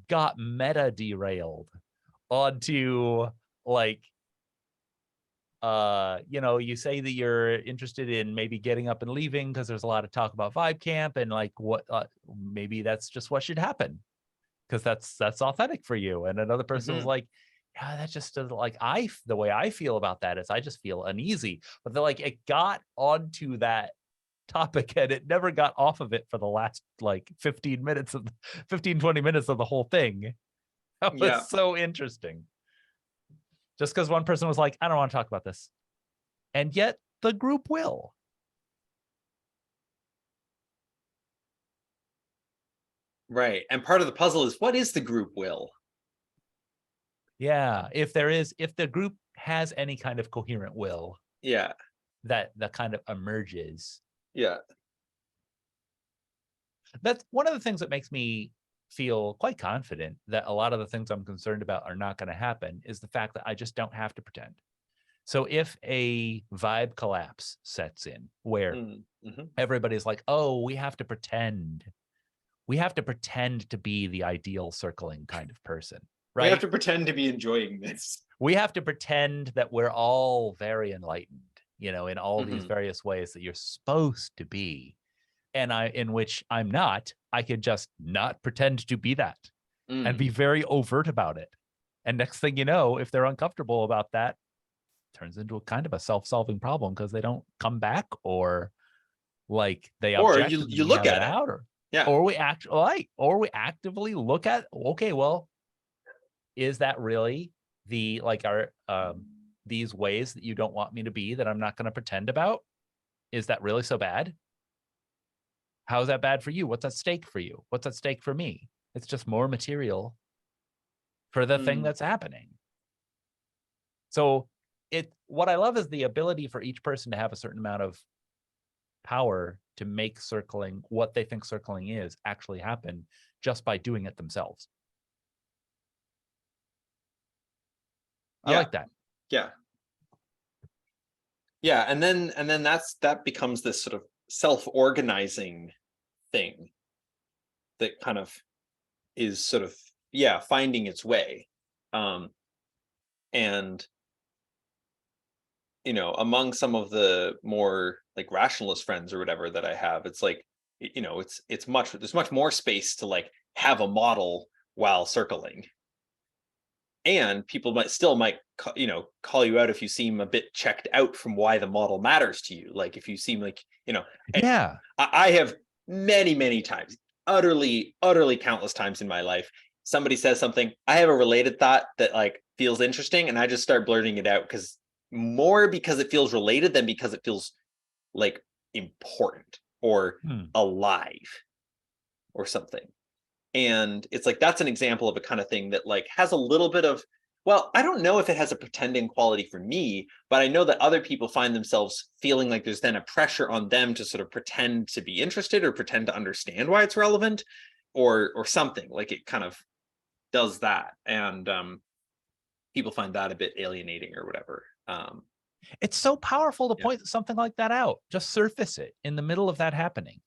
got meta derailed onto like you say that you're interested in maybe getting up and leaving because there's a lot of talk about Vibe Camp, and like what maybe that's just what should happen because that's authentic for you. And another person was like, yeah, that just doesn't, like, the way I feel about that is I just feel uneasy. But they're like, it got onto that topic and it never got off of it for the last like 20 minutes of the whole thing. That was Yeah. so interesting. Just because one person was like, I don't want to talk about this. And yet the group will. Right. And part of the puzzle is, what is the group will? Yeah. If the group has any kind of coherent will Yeah. that kind of emerges. Yeah. That's one of the things that makes me feel quite confident that a lot of the things I'm concerned about are not going to happen is the fact that I just don't have to pretend. So if a vibe collapse sets in where everybody's like, oh, we have to pretend to be the ideal circling kind of person, right? We have to pretend to be enjoying this. We have to pretend that we're all very enlightened, in all these various ways that you're supposed to be. And in which I'm not. I could just not pretend to be that and be very overt about it. And next thing you know, if they're uncomfortable about that, it turns into a kind of a self-solving problem because they don't come back, or like they object, or and you we look have at it it. out, or we actively look at, okay, well, is that really the like our these ways that you don't want me to be that I'm not going to pretend about? Is that really so bad? How is that bad for you? What's at stake for you? What's at stake for me? It's just more material for the thing that's happening. So what I love is the ability for each person to have a certain amount of power to make circling, what they think circling is, actually happen just by doing it themselves. I like that. Yeah. Yeah. And then that becomes this sort of self-organizing thing that kind of is sort of, finding its way. And among some of the more like rationalist friends or whatever that I have, it's like, there's much more space to like have a model while circling. And people might call you out if you seem a bit checked out from why the model matters to you. Like if you seem like, Yeah. I have many times, utterly countless times in my life, somebody says something, I have a related thought that like feels interesting, and I just start blurting it out because it feels related than because it feels like important or alive or something. And it's like, that's an example of a kind of thing that like has a little bit of, well, I don't know if it has a pretending quality for me, but I know that other people find themselves feeling like there's then a pressure on them to sort of pretend to be interested or pretend to understand why it's relevant or something. Like it kind of does that. And people find that a bit alienating or whatever. It's so powerful to point something like that out. Just surface it in the middle of that happening.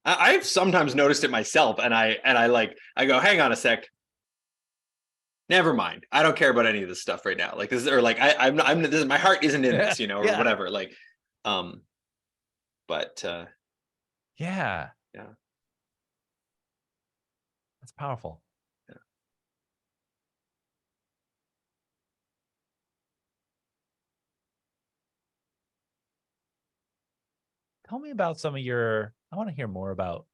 I've sometimes noticed it myself, and I go, hang on a sec. Never mind. I don't care about any of this stuff right now. Like this, or like I'm this, my heart isn't in this, or whatever. Like, but yeah, that's powerful. Yeah. Tell me about some of your I want to hear more about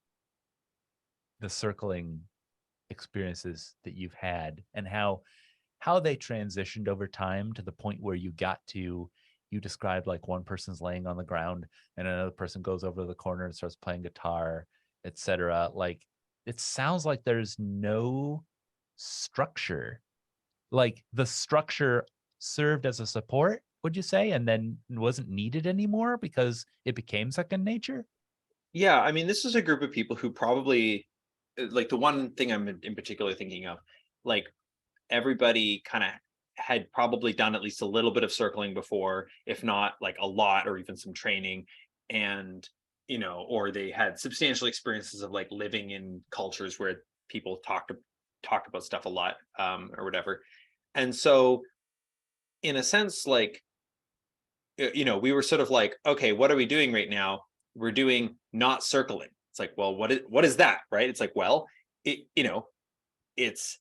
the circling experiences that you've had and how they transitioned over time to the point where you got to, you described like one person's laying on the ground and another person goes over to the corner and starts playing guitar, etc. Like it sounds like there's no structure. Like the structure served as a support, would you say, and then wasn't needed anymore because it became second nature? Yeah, I mean, this is a group of people who probably like the one thing I'm in particular thinking of, like everybody kind of had probably done at least a little bit of circling before, if not like a lot or even some training. And, or they had substantial experiences of like living in cultures where people talked about stuff a lot, or whatever. And so in a sense, like, we were sort of like, okay, what are we doing right now? We're doing not circling. It's like, well, what is that? Right. It's like, well, it, it's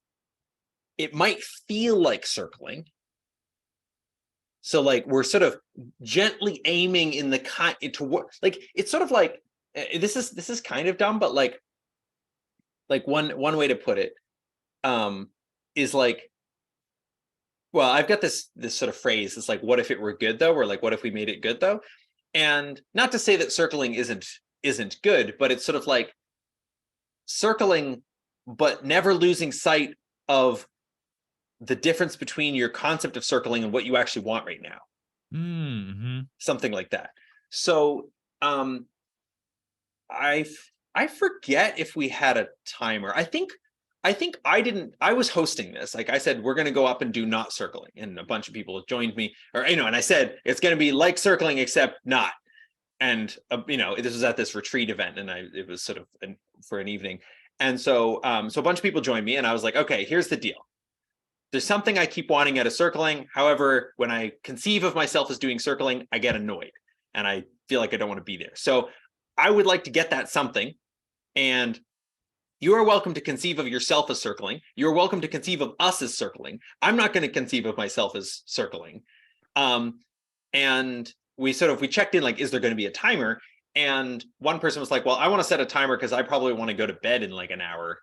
it might feel like circling. So like we're sort of gently aiming in the kind toward, like it's sort of like this is kind of dumb, but like one way to put it is like, well, I've got this sort of phrase. It's like, what if it were good though? Or like, what if we made it good though? And not to say that circling isn't good, but it's sort of like circling, but never losing sight of the difference between your concept of circling and what you actually want right now. Mm-hmm. Something like that. So I I forget if we had a timer. I think I was hosting this. Like I said, we're going to go up and do not circling, and a bunch of people joined me, or and I said it's going to be like circling except not. And this was at this retreat event, and it was sort of for an evening. And so so a bunch of people joined me, and I was like, okay, here's the deal. There's something I keep wanting out of circling. However, when I conceive of myself as doing circling, I get annoyed and I feel like I don't want to be there. So I would like to get that something. And you are welcome to conceive of yourself as circling. You're welcome to conceive of us as circling. I'm not going to conceive of myself as circling. And we checked in, like, is there going to be a timer? And one person was like, well, I want to set a timer because I probably want to go to bed in like an hour.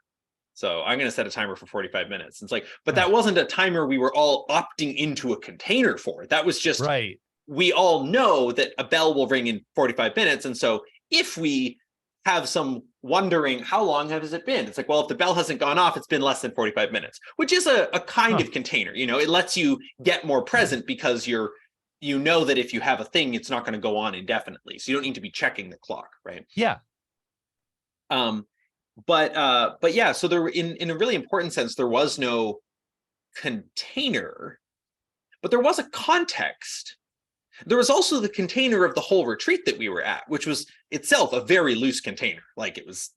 So I'm going to set a timer for 45 minutes. It's like, but that wasn't a timer we were all opting into a container for. That was just, Right. We all know that a bell will ring in 45 minutes. And so if we have some wondering, how long has it been? It's like, well, if the bell hasn't gone off, it's been less than 45 minutes, which is a kind of container. It lets you get more present because you know that if you have a thing, it's not going to go on indefinitely. So you don't need to be checking the clock, right? Yeah. But yeah, so there, in a really important sense, there was no container, but there was a context. There was also the container of the whole retreat that we were at, which was itself a very loose container. Like it was,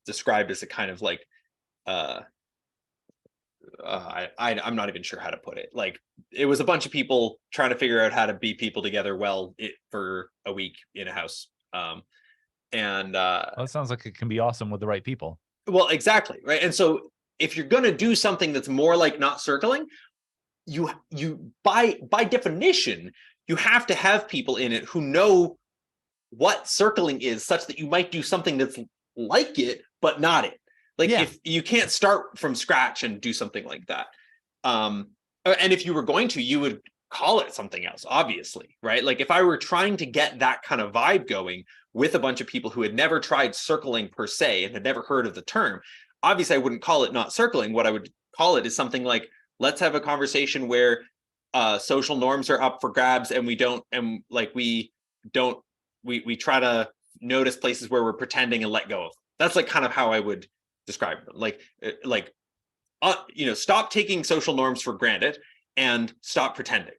described as a kind of like, I'm not even sure how to put it. Like it was a bunch of people trying to figure out how to be people together well for a week in a house. And Well, it sounds like it can be awesome with the right people. Well, exactly, right. And so if you're going to do something that's more like not circling, you by definition, you have to have people in it who know what circling is, such that you might do something that's like it but not it. Like if you can't start from scratch and do something like that. And if you were going to, you would call it something else, obviously, right? Like if I were trying to get that kind of vibe going with a bunch of people who had never tried circling per se and had never heard of the term, obviously I wouldn't call it not circling. What I would call it is something like, let's have a conversation where social norms are up for grabs, and we try to notice places where we're pretending and let go of them. That's like kind of how I would describe them. Stop taking social norms for granted and stop pretending.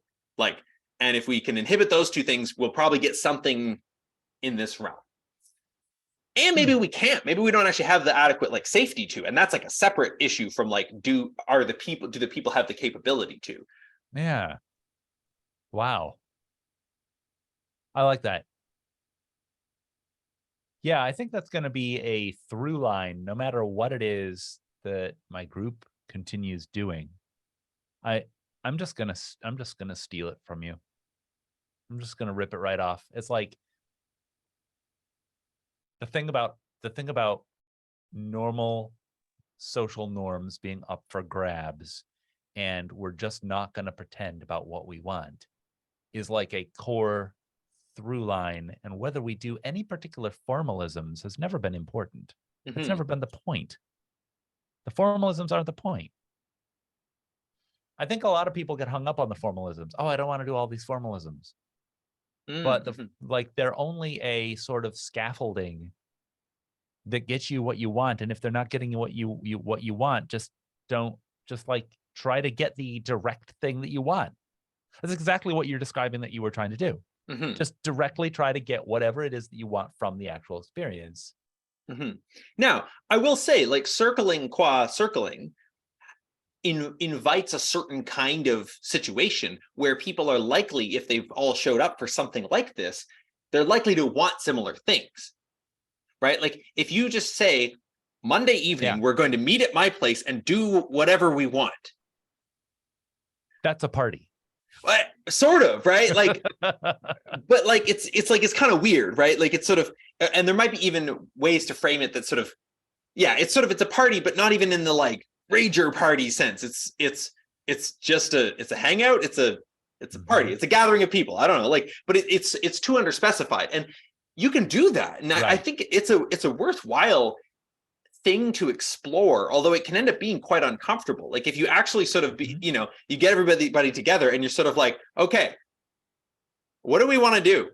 And if we can inhibit those two things, we'll probably get something in this realm. And maybe we can't. Maybe we don't actually have the adequate safety to, and that's like a separate issue from do the people have the capability to? Yeah. Wow. I like that. Yeah, I think that's going to be a through line, no matter what it is that my group continues doing. I'm just gonna steal it from you. I'm just gonna rip it right off. It's like the thing about normal social norms being up for grabs, and we're just not going to pretend about what we want, is like a core through line. And whether we do any particular formalisms has never been important. It's never been the point. The formalisms aren't the point. I think a lot of people get hung up on the formalisms. Oh, I don't want to do all these formalisms. But they're only a sort of scaffolding that gets you what you want. And if they're not getting you what you want, just try to get the direct thing that you want. That's exactly what you're describing that you were trying to do. Just directly try to get whatever it is that you want from the actual experience. Now, I will say, like, circling qua circling invites a certain kind of situation where people are likely, if they've all showed up for something like this, they're likely to want similar things, right? Like, if you just say, Monday evening, we're going to meet at my place and do whatever we want. That's a party. Sort of, right? Like, but like, it's kind of weird, right? Like, it's sort of, and there might be even ways to frame it that sort of, it's a party, but not even in the like rager party sense. It's just a hangout. It's a party. It's a gathering of people. I don't know, like, but it's too underspecified, and you can do that. And I think it's a worthwhile thing to explore, although it can end up being quite uncomfortable. Like, if you actually sort of be, you get everybody together and you're sort of like, okay, what do we want to do?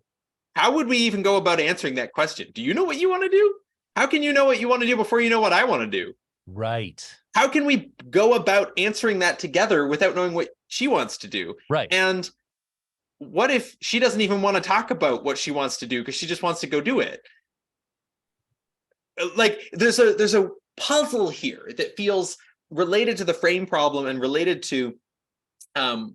How would we even go about answering that question? Do you know what you want to do? How can you know what you want to do before you know what I want to do? Right. How can we go about answering that together without knowing what she wants to do? Right. And what if she doesn't even want to talk about what she wants to do because she just wants to go do it? Like, there's a puzzle here that feels related to the frame problem and related to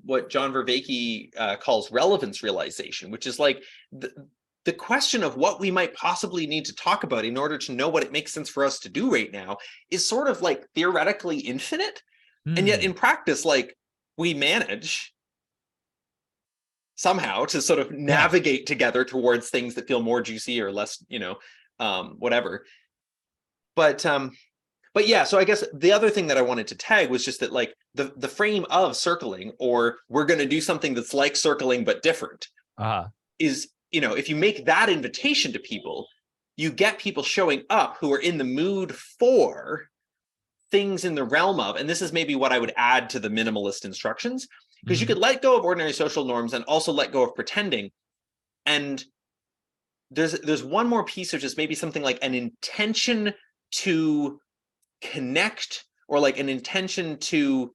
what John Vervaeke calls relevance realization, which is like the question of what we might possibly need to talk about in order to know what it makes sense for us to do right now is sort of like theoretically infinite. And yet in practice, like, we manage somehow to sort of navigate together towards things that feel more juicy or less, whatever. But yeah, so I guess the other thing that I wanted to tag was just that, like, the frame of circling, or we're going to do something that's like circling but different, is, if you make that invitation to people, you get people showing up who are in the mood for things in the realm of, and this is maybe what I would add to the minimalist instructions, because you could let go of ordinary social norms and also let go of pretending. And there's one more piece, which is maybe something like an intention to connect, or like an intention to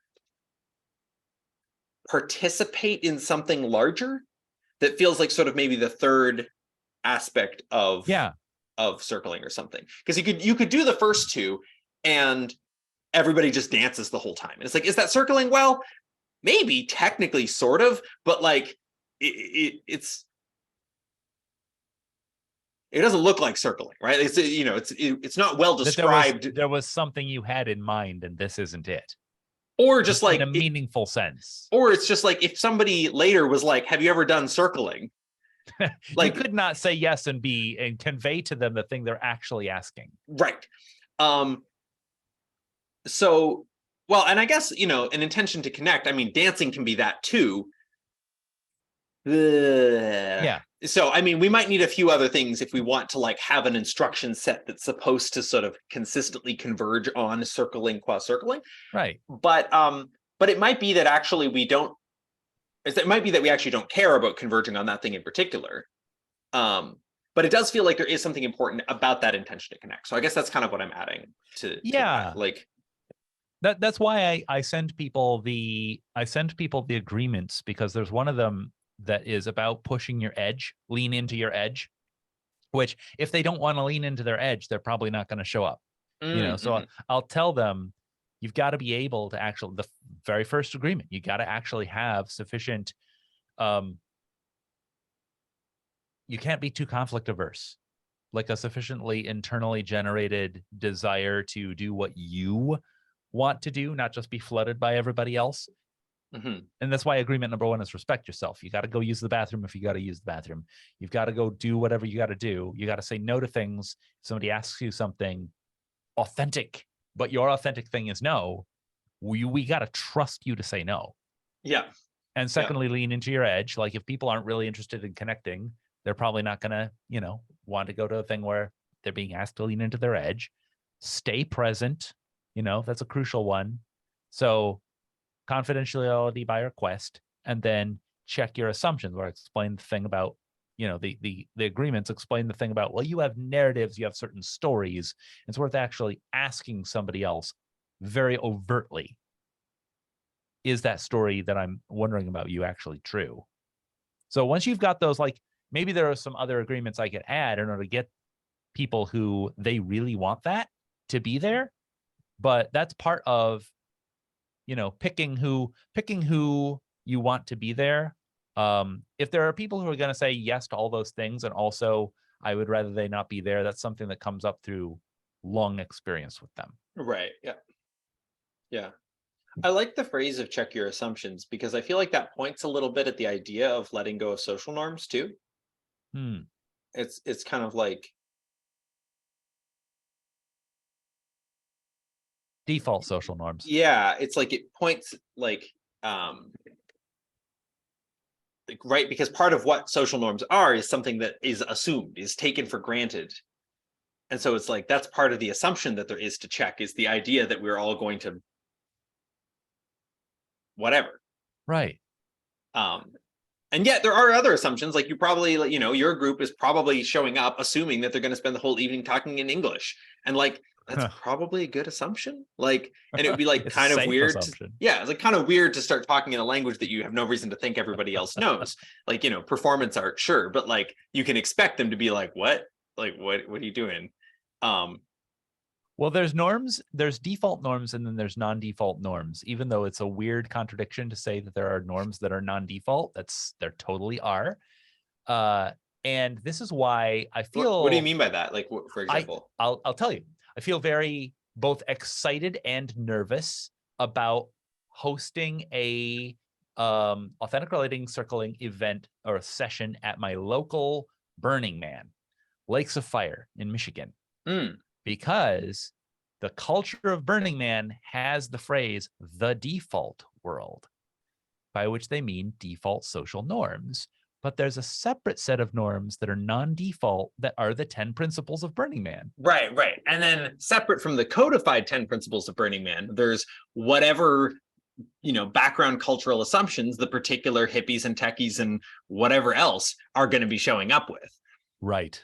participate in something larger that feels like sort of maybe the third aspect of circling or something. Because you could do the first two and everybody just dances the whole time, and it's like, is that circling? Well, maybe technically, sort of, but like it doesn't look like circling, right? It's not well described. There was something you had in mind, and this isn't it. Or just like in a meaningful sense. Or it's just like, if somebody later was like, have you ever done circling? Like, you could not say yes and convey to them the thing they're actually asking. Right. So, well, and I guess, an intention to connect, I mean, dancing can be that too. Yeah. So, I mean, we might need a few other things if we want to, like, have an instruction set that's supposed to sort of consistently converge on circling qua circling. Right. But it might be that actually we don't. It might be that we actually don't care about converging on that thing in particular. But it does feel like there is something important about that intention to connect. So I guess that's kind of what I'm adding to that. Like, that's why I send people the agreements, because there's one of them that is about pushing your edge, lean into your edge, which if they don't want to lean into their edge, they're probably not going to show up. So I'll tell them, you've got to be able to actually, the very first agreement, you got to actually have sufficient, you can't be too conflict averse, like a sufficiently internally generated desire to do what you want to do, not just be flooded by everybody else. Mhm. And that's why agreement number 1 is respect yourself. You got to go use the bathroom if you got to use the bathroom. You've got to go do whatever you got to do. You got to say no to things. If somebody asks you something authentic, but your authentic thing is no, we got to trust you to say no. Yeah. And secondly, lean into your edge. Like if people aren't really interested in connecting, they're probably not going to, want to go to a thing where they're being asked to lean into their edge. Stay present. That's a crucial one. So confidentiality by request, and then check your assumptions, or explain the thing about, the agreements explain the thing about, well, you have narratives, you have certain stories. It's worth actually asking somebody else very overtly, is that story that I'm wondering about you actually true? So once you've got those, like maybe there are some other agreements I could add in order to get people who they really want that to be there. But that's part of, picking who you want to be there. If there are people who are going to say yes to all those things, and also I would rather they not be there, that's something that comes up through long experience with them. Right. Yeah. Yeah. I like the phrase of check your assumptions, because I feel like that points a little bit at the idea of letting go of social norms too. It's kind of like, Default social norms. yeah, it's like it points right, because part of what social norms are is something that is assumed, is taken for granted. And so it's like that's part of the assumption that there is to check, is the idea that we're all going to whatever. Right. And yet there are other assumptions, like you probably, your group is probably showing up assuming that they're going to spend the whole evening talking in English. And like, that's probably a good assumption. Like, and it would be like It's kind a of safe weird. assumption. Yeah, it's like kind of weird to start talking in a language that you have no reason to think everybody else knows. Like, performance art, sure, but like you can expect them to be like, what? Like, what are you doing? Well, there's norms, there's default norms, and then there's non-default norms. Even though it's a weird contradiction to say that there are norms that are non-default, there totally are. And this is why I feel. What do you mean by that? Like, for example, I'll tell you. I feel very both excited and nervous about hosting a authentic relating circling event or a session at my local Burning Man, Lakes of Fire in Michigan. Because the culture of Burning Man has the phrase the default world, by which they mean default social norms. But there's a separate set of norms that are non-default that are the 10 principles of Burning Man. Right. And then separate from the codified 10 principles of Burning Man, there's whatever, background cultural assumptions the particular hippies and techies and whatever else are going to be showing up with. Right.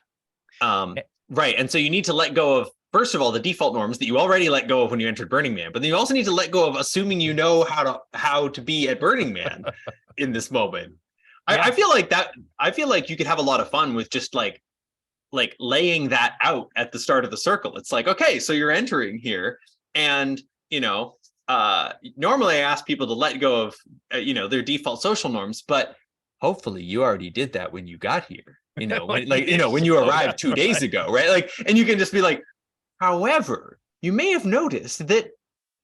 Right. And so you need to let go of, first of all, the default norms that you already let go of when you entered Burning Man, but then you also need to let go of assuming you know how to be at Burning Man in this moment. Yeah. I feel like you could have a lot of fun with just like laying that out at the start of the circle. It's like, okay, so you're entering here, and normally I ask people to let go of their default social norms, but hopefully you already did that when you got here. When you arrived 2 days ago, right? Like, and you can just be like, however, you may have noticed that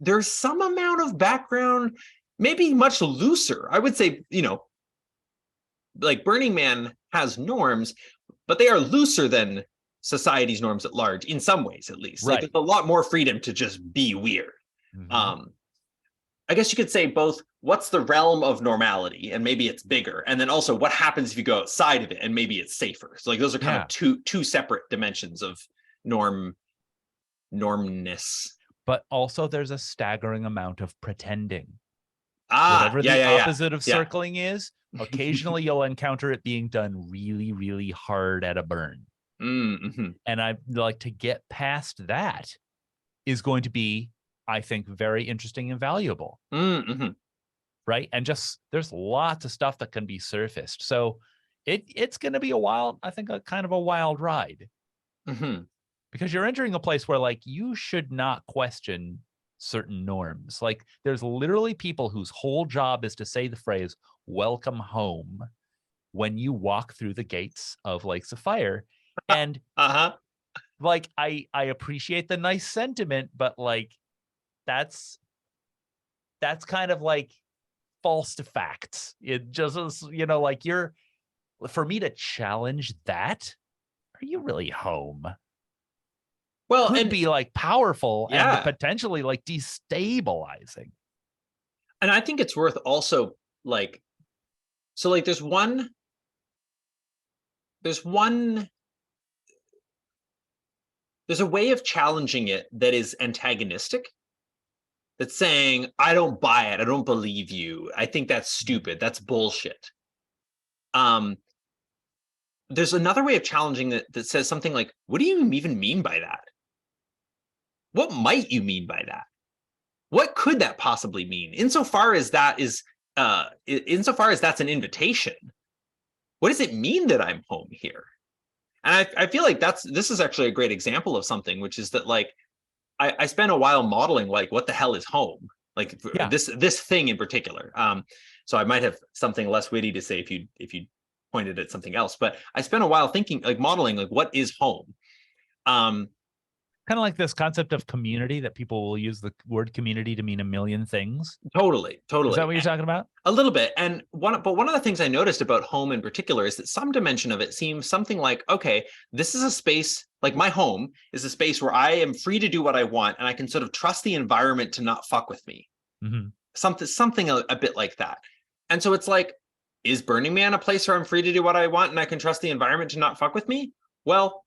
there's some amount of background, maybe much looser. I would say, like Burning Man has norms, but they are looser than society's norms at large, in some ways, at least. Right. Like, there's a lot more freedom to just be weird. I guess you could say both what's the realm of normality, and maybe it's bigger, and then also what happens if you go outside of it, and maybe it's safer. So like those are kind of two separate dimensions of normness. But also there's a staggering amount of pretending. Whatever the opposite of circling is, occasionally you'll encounter it being done really, really hard at a burn. And I like to get past that is going to be, I think, very interesting and valuable. Right. And just there's lots of stuff that can be surfaced. So it's going to be a kind of a wild ride. Because you're entering a place where like you should not question certain norms. Like there's literally people whose whole job is to say the phrase "welcome home" when you walk through the gates of Lakes of Fire. And like I appreciate the nice sentiment, but like that's kind of like false to facts. It just is, like for me to challenge that, are you really home? Well, Could and be like powerful and yeah, potentially like destabilizing. and I think it's worth also like, so like there's one there's a way of challenging it that is antagonistic, that's saying, I don't buy it, I don't believe you, I think that's stupid, that's bullshit. There's another way of challenging it that says something like, what do you even mean by that? What might you mean by that? What could that possibly mean? Insofar as that's an invitation, what does it mean that I'm home here? And I feel like this is actually a great example of something, which is that like I spent a while modeling like what the hell is home, like Yeah. this thing in particular. So I might have something less witty to say if you pointed at something else, but I spent a while thinking, like modeling like what is home. Kind of like this concept of community, that people will use the word community to mean a million things. Totally. Is that what you're talking about? A little bit. And one of the things I noticed about home in particular is that some dimension of it seems something like, okay, this is a space, like my home is a space where I am free to do what I want, and I can sort of trust the environment to not fuck with me. Mm-hmm. Something a bit like that. And so it's like, is Burning Man a place where I'm free to do what I want and I can trust the environment to not fuck with me? Well,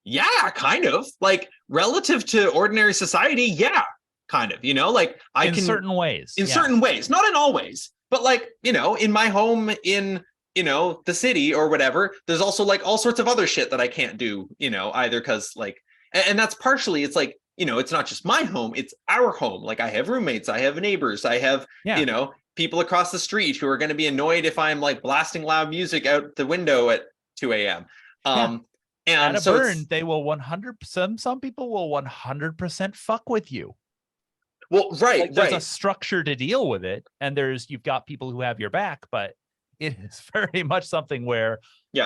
yeah, kind of. Like relative to ordinary society, yeah, kind of. Like I can certain ways. In certain ways, not in all ways, but like, in my home in the city or whatever, there's also like all sorts of other shit that I can't do, either because like, and that's partially, it's like, it's not just my home, it's our home. Like I have roommates, I have neighbors, I have, people across the street who are going to be annoyed if I'm like blasting loud music out the window at 2 a.m. And at a so burn, they will 100%. Some people will 100% fuck with you. Well, right, like there's a structure to deal with it, and you've got people who have your back, but it is very much something where,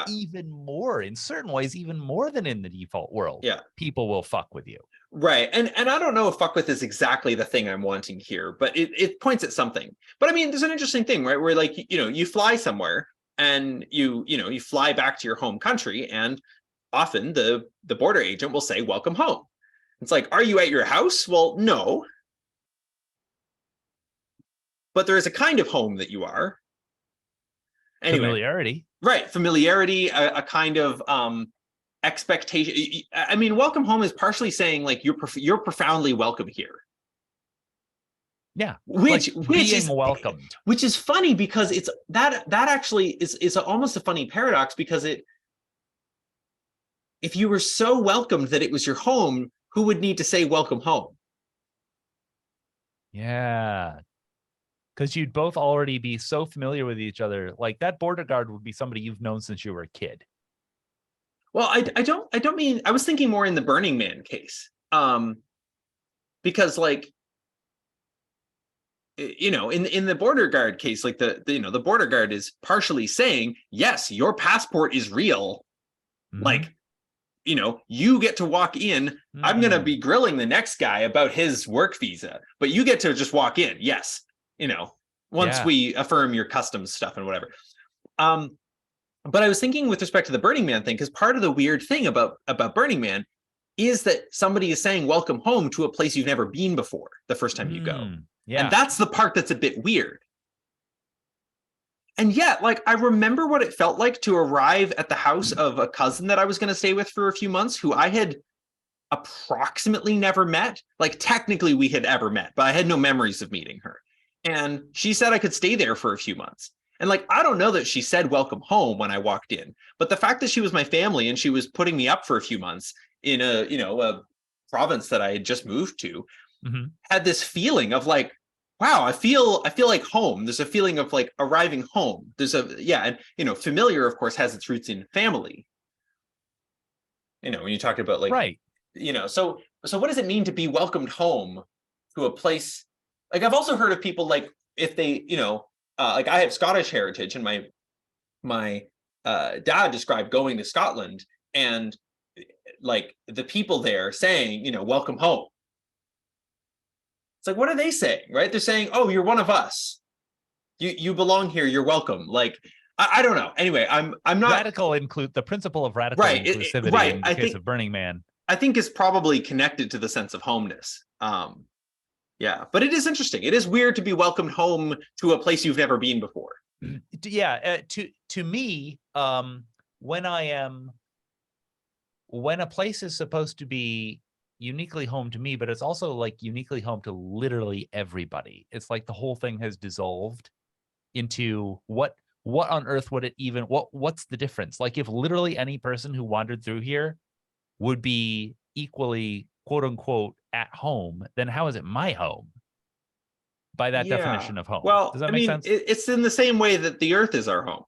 even more in certain ways, even more than in the default world, people will fuck with you. Right. And I don't know if fuck with is exactly the thing I'm wanting here, but it points at something. But I mean, there's an interesting thing, right? Where like, you fly somewhere and you fly back to your home country, and often the border agent will say, welcome home. It's like, are you at your house? Well, no. But there is a kind of home that you are. Anyway, familiarity. Right. Familiarity, a kind of expectation. I mean, welcome home is partially saying like you're profoundly welcome here. Yeah. Which is welcomed. Which is funny because it's that actually is almost a funny paradox, because if you were so welcomed that it was your home, who would need to say welcome home? Yeah. Because you'd both already be so familiar with each other. Like that border guard would be somebody you've known since you were a kid. Well, I don't mean, I was thinking more in the Burning Man case. Because like, in the border guard case, like the border guard is partially saying, yes, your passport is real. Mm-hmm. Like, you get to walk in. Mm-hmm. I'm going to be grilling the next guy about his work visa, but you get to just walk in. Yes. Once we affirm your customs stuff and whatever. But I was thinking with respect to the Burning Man thing, because part of the weird thing about Burning Man is that somebody is saying welcome home to a place you've never been before the first time you go. Yeah. And that's the part that's a bit weird. And yet, like, I remember what it felt like to arrive at the house of a cousin that I was going to stay with for a few months, who I had approximately never met. Like, technically we had ever met, but I had no memories of meeting her. And she said I could stay there for a few months. And like, I don't know that she said welcome home when I walked in, but the fact that she was my family and she was putting me up for a few months in a province that I had just moved to, had this feeling of like, wow, I feel like home. There's a feeling of like arriving home. There's and familiar, of course, has its roots in family. When you talk about like, right. So what does it mean to be welcomed home to a place? Like, I've also heard of people like, if they, like I have Scottish heritage, and my dad described going to Scotland and like the people there saying, welcome home. It's like, what are they saying, right? They're saying, oh, you're one of us. You belong here. You're welcome. Like, I don't know. Anyway, I'm not the principle of radical right. inclusivity Right. in the case of Burning Man. I think is probably connected to the sense of homeness. Yeah, but it is interesting. It is weird to be welcomed home to a place you've never been before. Yeah, to me, when a place is supposed to be uniquely home to me, but it's also like uniquely home to literally everybody. It's like the whole thing has dissolved into what on earth would it even, what's the difference? Like if literally any person who wandered through here would be equally quote unquote at home, then how is it my home? By that definition of home. Well, Does that make sense? It's in the same way that the earth is our home,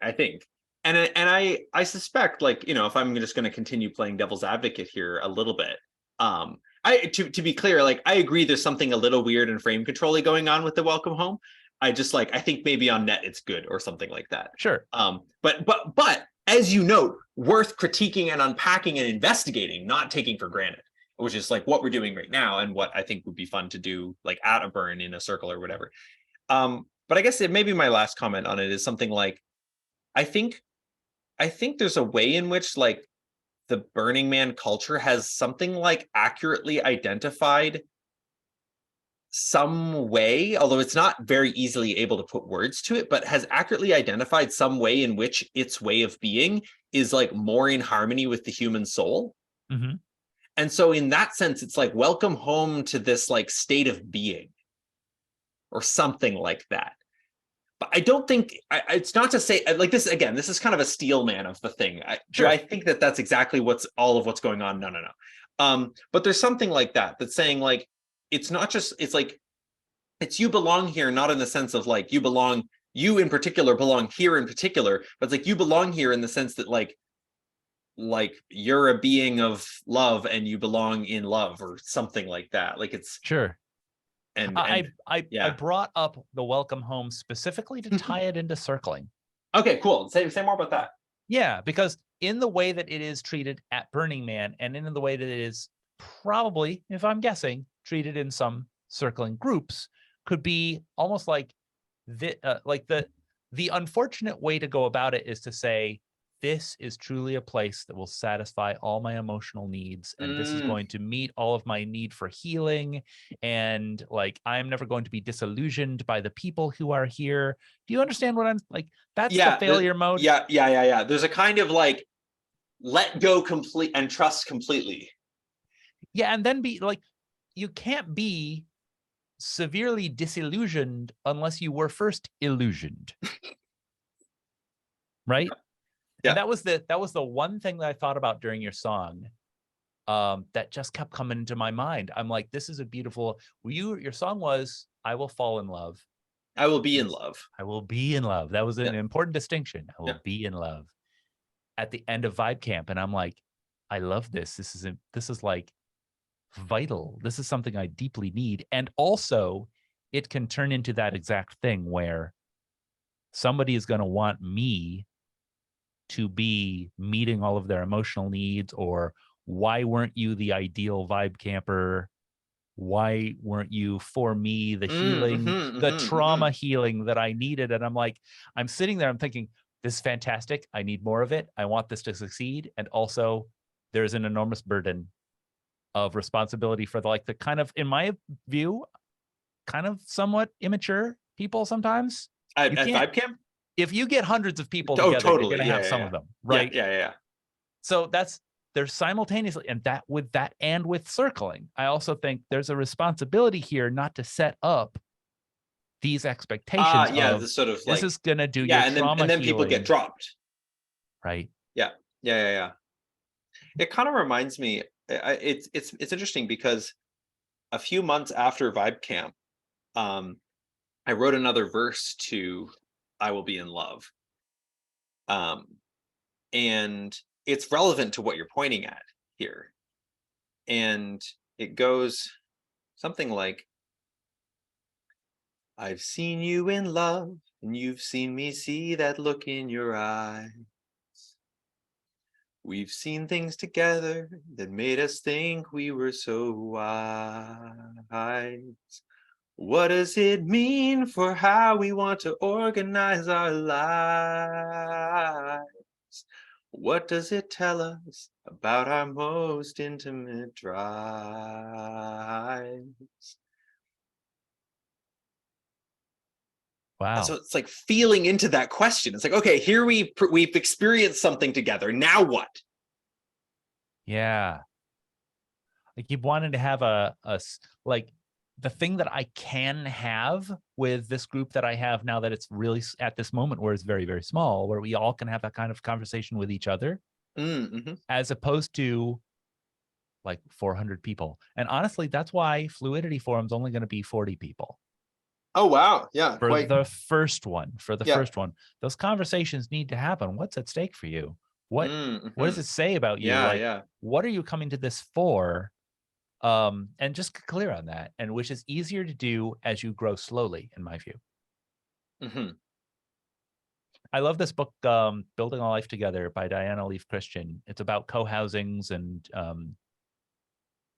I think. And I suspect, like, if I'm just going to continue playing devil's advocate here a little bit, to be clear, like, I agree there's something a little weird and frame control-y going on with the welcome home. I think maybe on net it's good or something like that. Sure. But as you note, worth critiquing and unpacking and investigating, not taking for granted, which is like what we're doing right now and what I think would be fun to do, like at a burn in a circle or whatever. But I guess maybe my last comment on it is something like, I think there's a way in which, like, the Burning Man culture has something like accurately identified some way, although it's not very easily able to put words to it, but has accurately identified some way in which its way of being is like more in harmony with the human soul. Mm-hmm. And so in that sense, it's like, welcome home to this like state of being or something like that. But I don't think it's not to say like this again, this is kind of a steel man of the thing. Sure. I think that's exactly all of what's going on. No. But there's something like that's saying like, it's not just, it's like, it's you belong here, not in the sense of like you in particular belong here in particular, but it's like you belong here in the sense that like you're a being of love and you belong in love or something like that. Like it's sure. And I yeah. brought up the welcome home specifically to tie it into circling. Okay, cool. Say more about that. Yeah, because in the way that it is treated at Burning Man and in the way that it is probably, if I'm guessing, treated in some circling groups, could be almost like the unfortunate way to go about it is to say, this is truly a place that will satisfy all my emotional needs, and this is going to meet all of my need for healing, and like I'm never going to be disillusioned by the people who are here. Do you understand what I'm like? That's the failure mode. Yeah. There's a kind of like let go complete and trust completely. Yeah, and then be like, you can't be severely disillusioned unless you were first illusioned. Right? Yeah. And that was the one thing that I thought about during your song, that just kept coming into my mind. I'm like, this is a beautiful. Your song was "I Will Fall in Love." I will be in love. I will be in love. That was an important distinction. I will be in love. At the end of Vibe Camp, and I'm like, I love this. This is like vital. This is something I deeply need, and also, it can turn into that exact thing where somebody is going to want me to be meeting all of their emotional needs, or why weren't you the ideal vibe camper? Why weren't you for me the healing, the trauma healing that I needed? And I'm like, I'm sitting there, I'm thinking, this is fantastic. I need more of it. I want this to succeed. And also there's an enormous burden of responsibility for the kind of, in my view, kind of somewhat immature people sometimes. At Vibe Camp? If you get hundreds of people together, totally. You're going to have some of them, right? Yeah. So there's simultaneously, and with circling, I also think there's a responsibility here not to set up these expectations. The sort of this is going to do your trauma and then healing. people get dropped. Right. Yeah. It kind of reminds me, it's interesting because a few months after Vibe Camp, I wrote another verse to I Will Be in Love. And it's relevant to what you're pointing at here. And it goes something like, I've seen you in love, and you've seen me see that look in your eyes. We've seen things together that made us think we were so wise. What does it mean for how we want to organize our lives? What does it tell us about our most intimate drives? And so Wow. it's like feeling into that question. It's like, okay, here we've experienced something together. Now what? Yeah. I keep wanting to have like the thing that I can have with this group that I have now that it's really at this moment where it's very, very small, where we all can have that kind of conversation with each other, Mm-hmm. as opposed to like 400 people. And honestly, that's why Fluidity Forum's only going to be 40 people. Oh wow, yeah, For quite. the first one, Yeah. those conversations need to happen. What's at stake for you? What does Mm-hmm. it say about you? Yeah, Like, yeah. what are you coming to this for? And just clear on that, and which is easier to do as you grow slowly, in my view. Mm-hmm. I love this book, Building a Life Together by Diana Leaf Christian. It's about co-housings and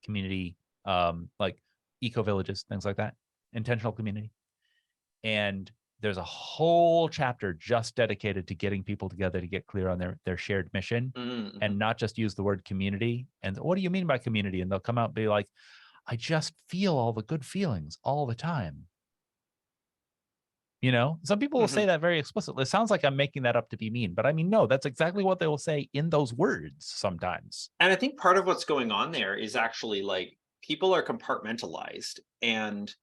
community, like eco villages, things like that, intentional community. And there's a whole chapter just dedicated to getting people together to get clear on their shared mission, Mm-hmm. and not just use the word community. And what do you mean by community? And they'll come out and be like, I just feel all the good feelings all the time. You know, some people will Mm-hmm. say that very explicitly. It sounds like I'm making that up to be mean, but I mean, no, that's exactly what they will say in those words sometimes. And I think part of what's going on there is actually like people are compartmentalized. And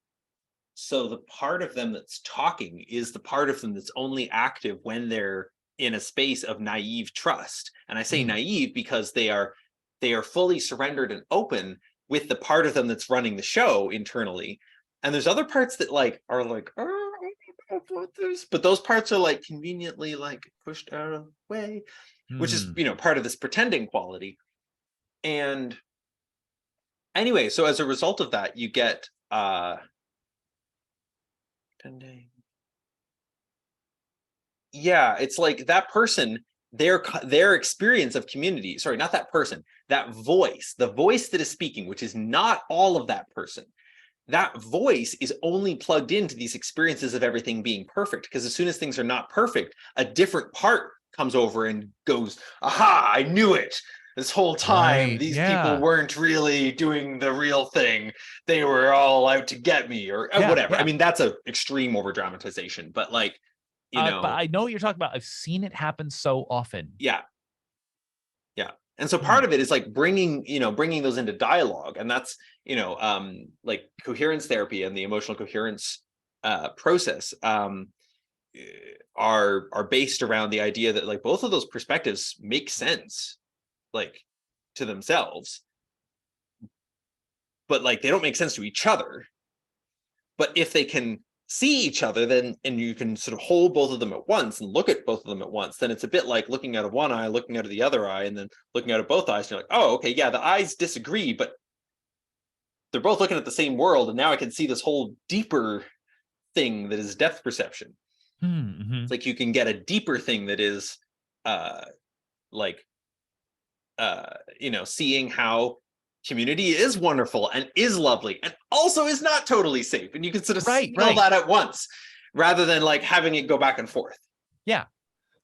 so the part of them that's talking is the part of them that's only active when they're in a space of naive trust. And I say Mm. naive because they are fully surrendered and open with the part of them that's running the show internally. And there's other parts that like are like, oh, I don't know about this, but those parts are like conveniently like pushed out of the way, which is, Hmm. part of this pretending quality. And anyway, so as a result of that, you get pretending. Yeah, it's like that person, their experience of community, sorry, not that person, that voice, the voice that is speaking, which is not all of that person. That voice is only plugged into these experiences of everything being perfect, because as soon as things are not perfect, a different part comes over and goes, aha, I knew it. This whole time, Right. these people Yeah. weren't really doing the real thing. They were all out to get me, or Yeah. whatever. I Yeah. mean, that's a extreme over dramatization, but like, But I know what you're talking about. I've seen it happen so often. yeah, yeah. And so Hmm. part of it is like bringing those into dialogue, and that's like coherence therapy and the emotional coherence process are based around the idea that like both of those perspectives make sense, like, to themselves, but like they don't make sense to each other. But if they can see each other, then, and you can sort of hold both of them at once and look at both of them at once, then it's a bit like looking out of one eye, looking out of the other eye, and then looking out of both eyes. And you're like, oh, okay, yeah, the eyes disagree, but they're both looking at the same world, and now I can see this whole deeper thing that is depth perception. Mm-hmm. It's like you can get a deeper thing that is uh like seeing how community is wonderful and is lovely and also is not totally safe, and you can sort of Right. see all Right. that at once rather than like having it go back and forth. Yeah.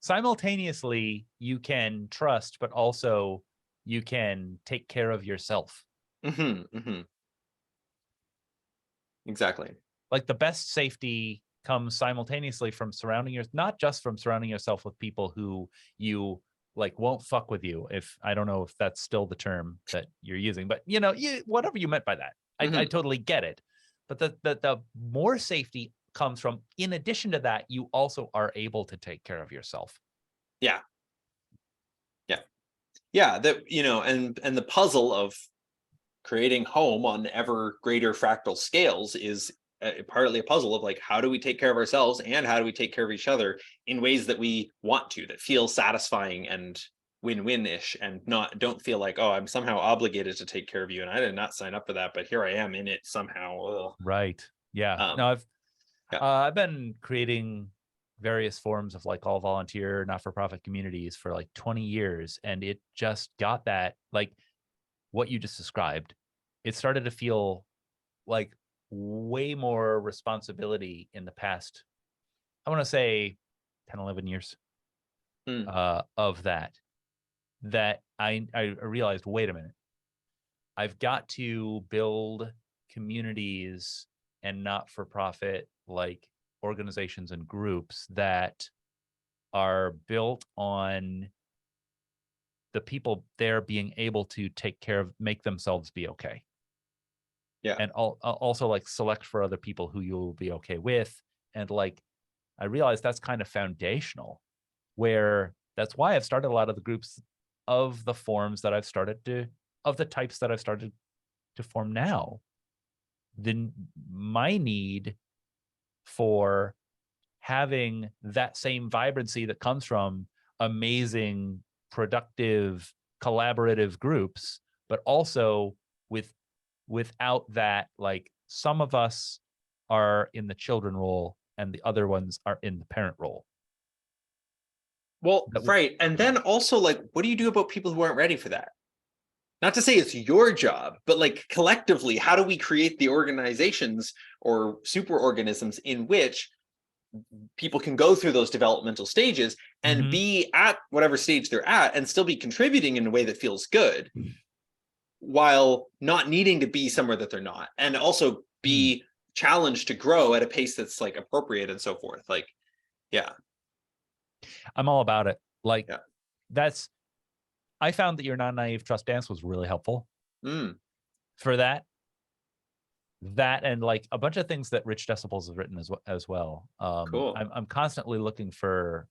Simultaneously, you can trust, but also you can take care of yourself. Mm-hmm. Exactly. Like the best safety comes simultaneously from not just from surrounding yourself with people who you like won't fuck with you. If I don't know if that's still the term that you're using, but whatever you meant by that, I Mm-hmm. totally get it. But the more safety comes from, in addition to that, you also are able to take care of yourself. Yeah, yeah, yeah, that and the puzzle of creating home on ever greater fractal scales is partly a puzzle of like, how do we take care of ourselves and how do we take care of each other in ways that we want to, that feel satisfying and win-win-ish, and don't feel like, oh, I'm somehow obligated to take care of you and I did not sign up for that, but here I am in it somehow. Ugh. Right. Yeah. No, um I've been creating various forms of like all volunteer, not-for-profit communities for like 20 years. And it just got that, like what you just described, it started to feel like way more responsibility in the past, I want to say 10, 11 years of that I realized, wait a minute, I've got to build communities and not-for-profit like organizations and groups that are built on the people there being able to take care of, make themselves be okay. Yeah. And also like select for other people who you'll be okay with. And like, I realized that's kind of foundational, where that's why I've started a lot of the groups of the forms that I've started to, of the types that I've started to form now. Then my need for having that same vibrancy that comes from amazing, productive, collaborative groups, but also without that, like some of us are in the children role and the other ones are in the parent role. Well, right. And then also, like, what do you do about people who aren't ready for that? Not to say it's your job, but like collectively, how do we create the organizations or superorganisms in which people can go through those developmental stages and be at whatever stage they're at and still be contributing in a way that feels good, while not needing to be somewhere that they're not, and also be challenged to grow at a pace that's like appropriate and so forth. Like, yeah, I'm all about it. Like, that's, I found that your non-naive trust dance was really helpful for that. That and like a bunch of things that Rich Decibels has written as well. cool. I'm constantly looking for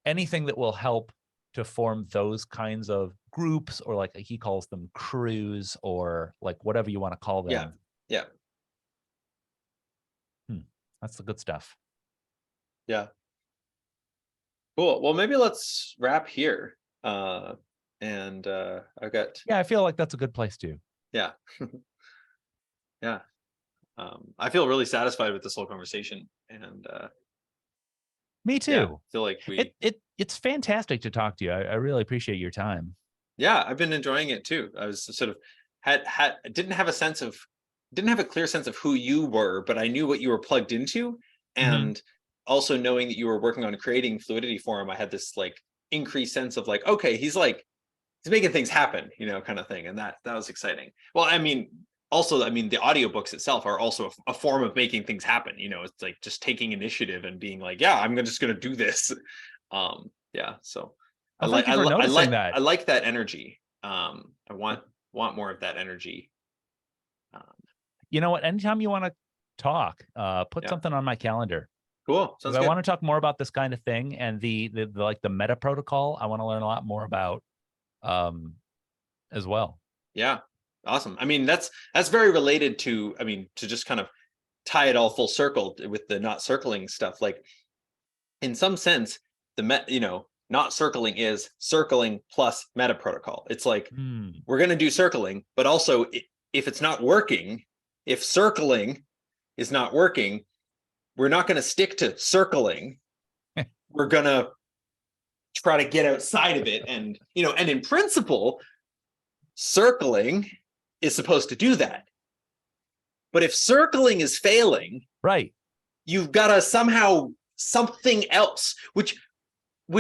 anything that will help to form those kinds of groups, or like he calls them crews, or like whatever you want to call them. Yeah. That's the good stuff. Yeah. Cool. Well, maybe let's wrap here. And I've got. Yeah, I feel like that's a good place to. Yeah. Yeah. I feel really satisfied with this whole conversation, and me too. Yeah, I feel like it's fantastic to talk to you. I really appreciate your time. Yeah, I've been enjoying it too. I was sort of didn't have a clear sense of who you were, but I knew what you were plugged into, and also knowing that you were working on creating Fluidity Forum, I had this like increased sense of like, okay, he's making things happen, kind of thing, and that was exciting. Well, I mean, also, I mean, the audiobooks itself are also a form of making things happen. It's like just taking initiative and being like, yeah, I'm just going to do this. Yeah, so I like that energy. I want more of that energy. You know what? Anytime you want to talk, put something on my calendar. Cool. Sounds good. I want want to talk more about this kind of thing, and the like the meta protocol. I want to learn a lot more about, as well. Yeah. Awesome. I mean, that's very related to, to just kind of tie it all full circle with the not circling stuff. Like, in some sense, not circling is circling plus meta protocol. It's like, we're going to do circling, but also if it's not working, if circling is not working, we're not going to stick to circling. We're going to try to get outside of it. And, and in principle, circling is supposed to do that. But if circling is failing, right, you've got to somehow something else, which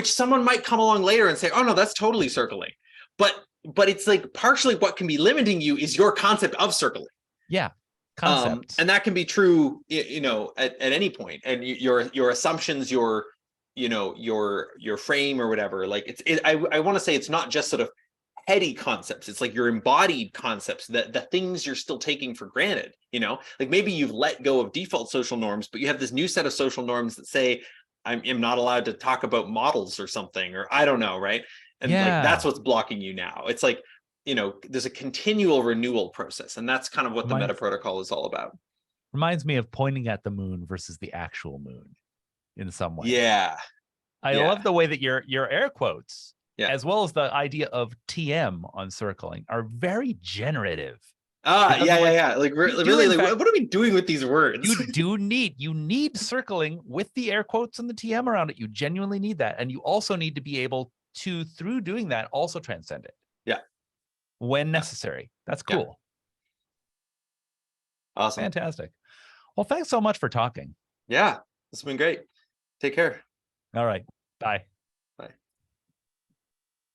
someone might come along later and say, oh no, that's totally circling. But it's like partially what can be limiting you is your concept of circling. Yeah. Concepts. And that can be true, at any point. And your assumptions, your frame or whatever. Like I want to say it's not just sort of heady concepts. It's like your embodied concepts, that the things you're still taking for granted, like maybe you've let go of default social norms, but you have this new set of social norms that say I'm not allowed to talk about models or something, or I don't know, right? And like that's what's blocking you now. It's like, there's a continual renewal process, and that's kind of what the meta protocol is all about. Reminds me of pointing at the moon versus the actual moon in some way. Yeah. I love the way that your air quotes, as well as the idea of TM on circling, are very generative. Yeah, like, yeah. Like you do, really, in like fact, what are we doing with these words? you need circling with the air quotes and the TM around it. You genuinely need that. And you also need to be able to, through doing that, also transcend it. Yeah. When necessary. That's Yeah. cool. Awesome. Fantastic. Well, thanks so much for talking. Yeah, this has been great. Take care. All right. Bye.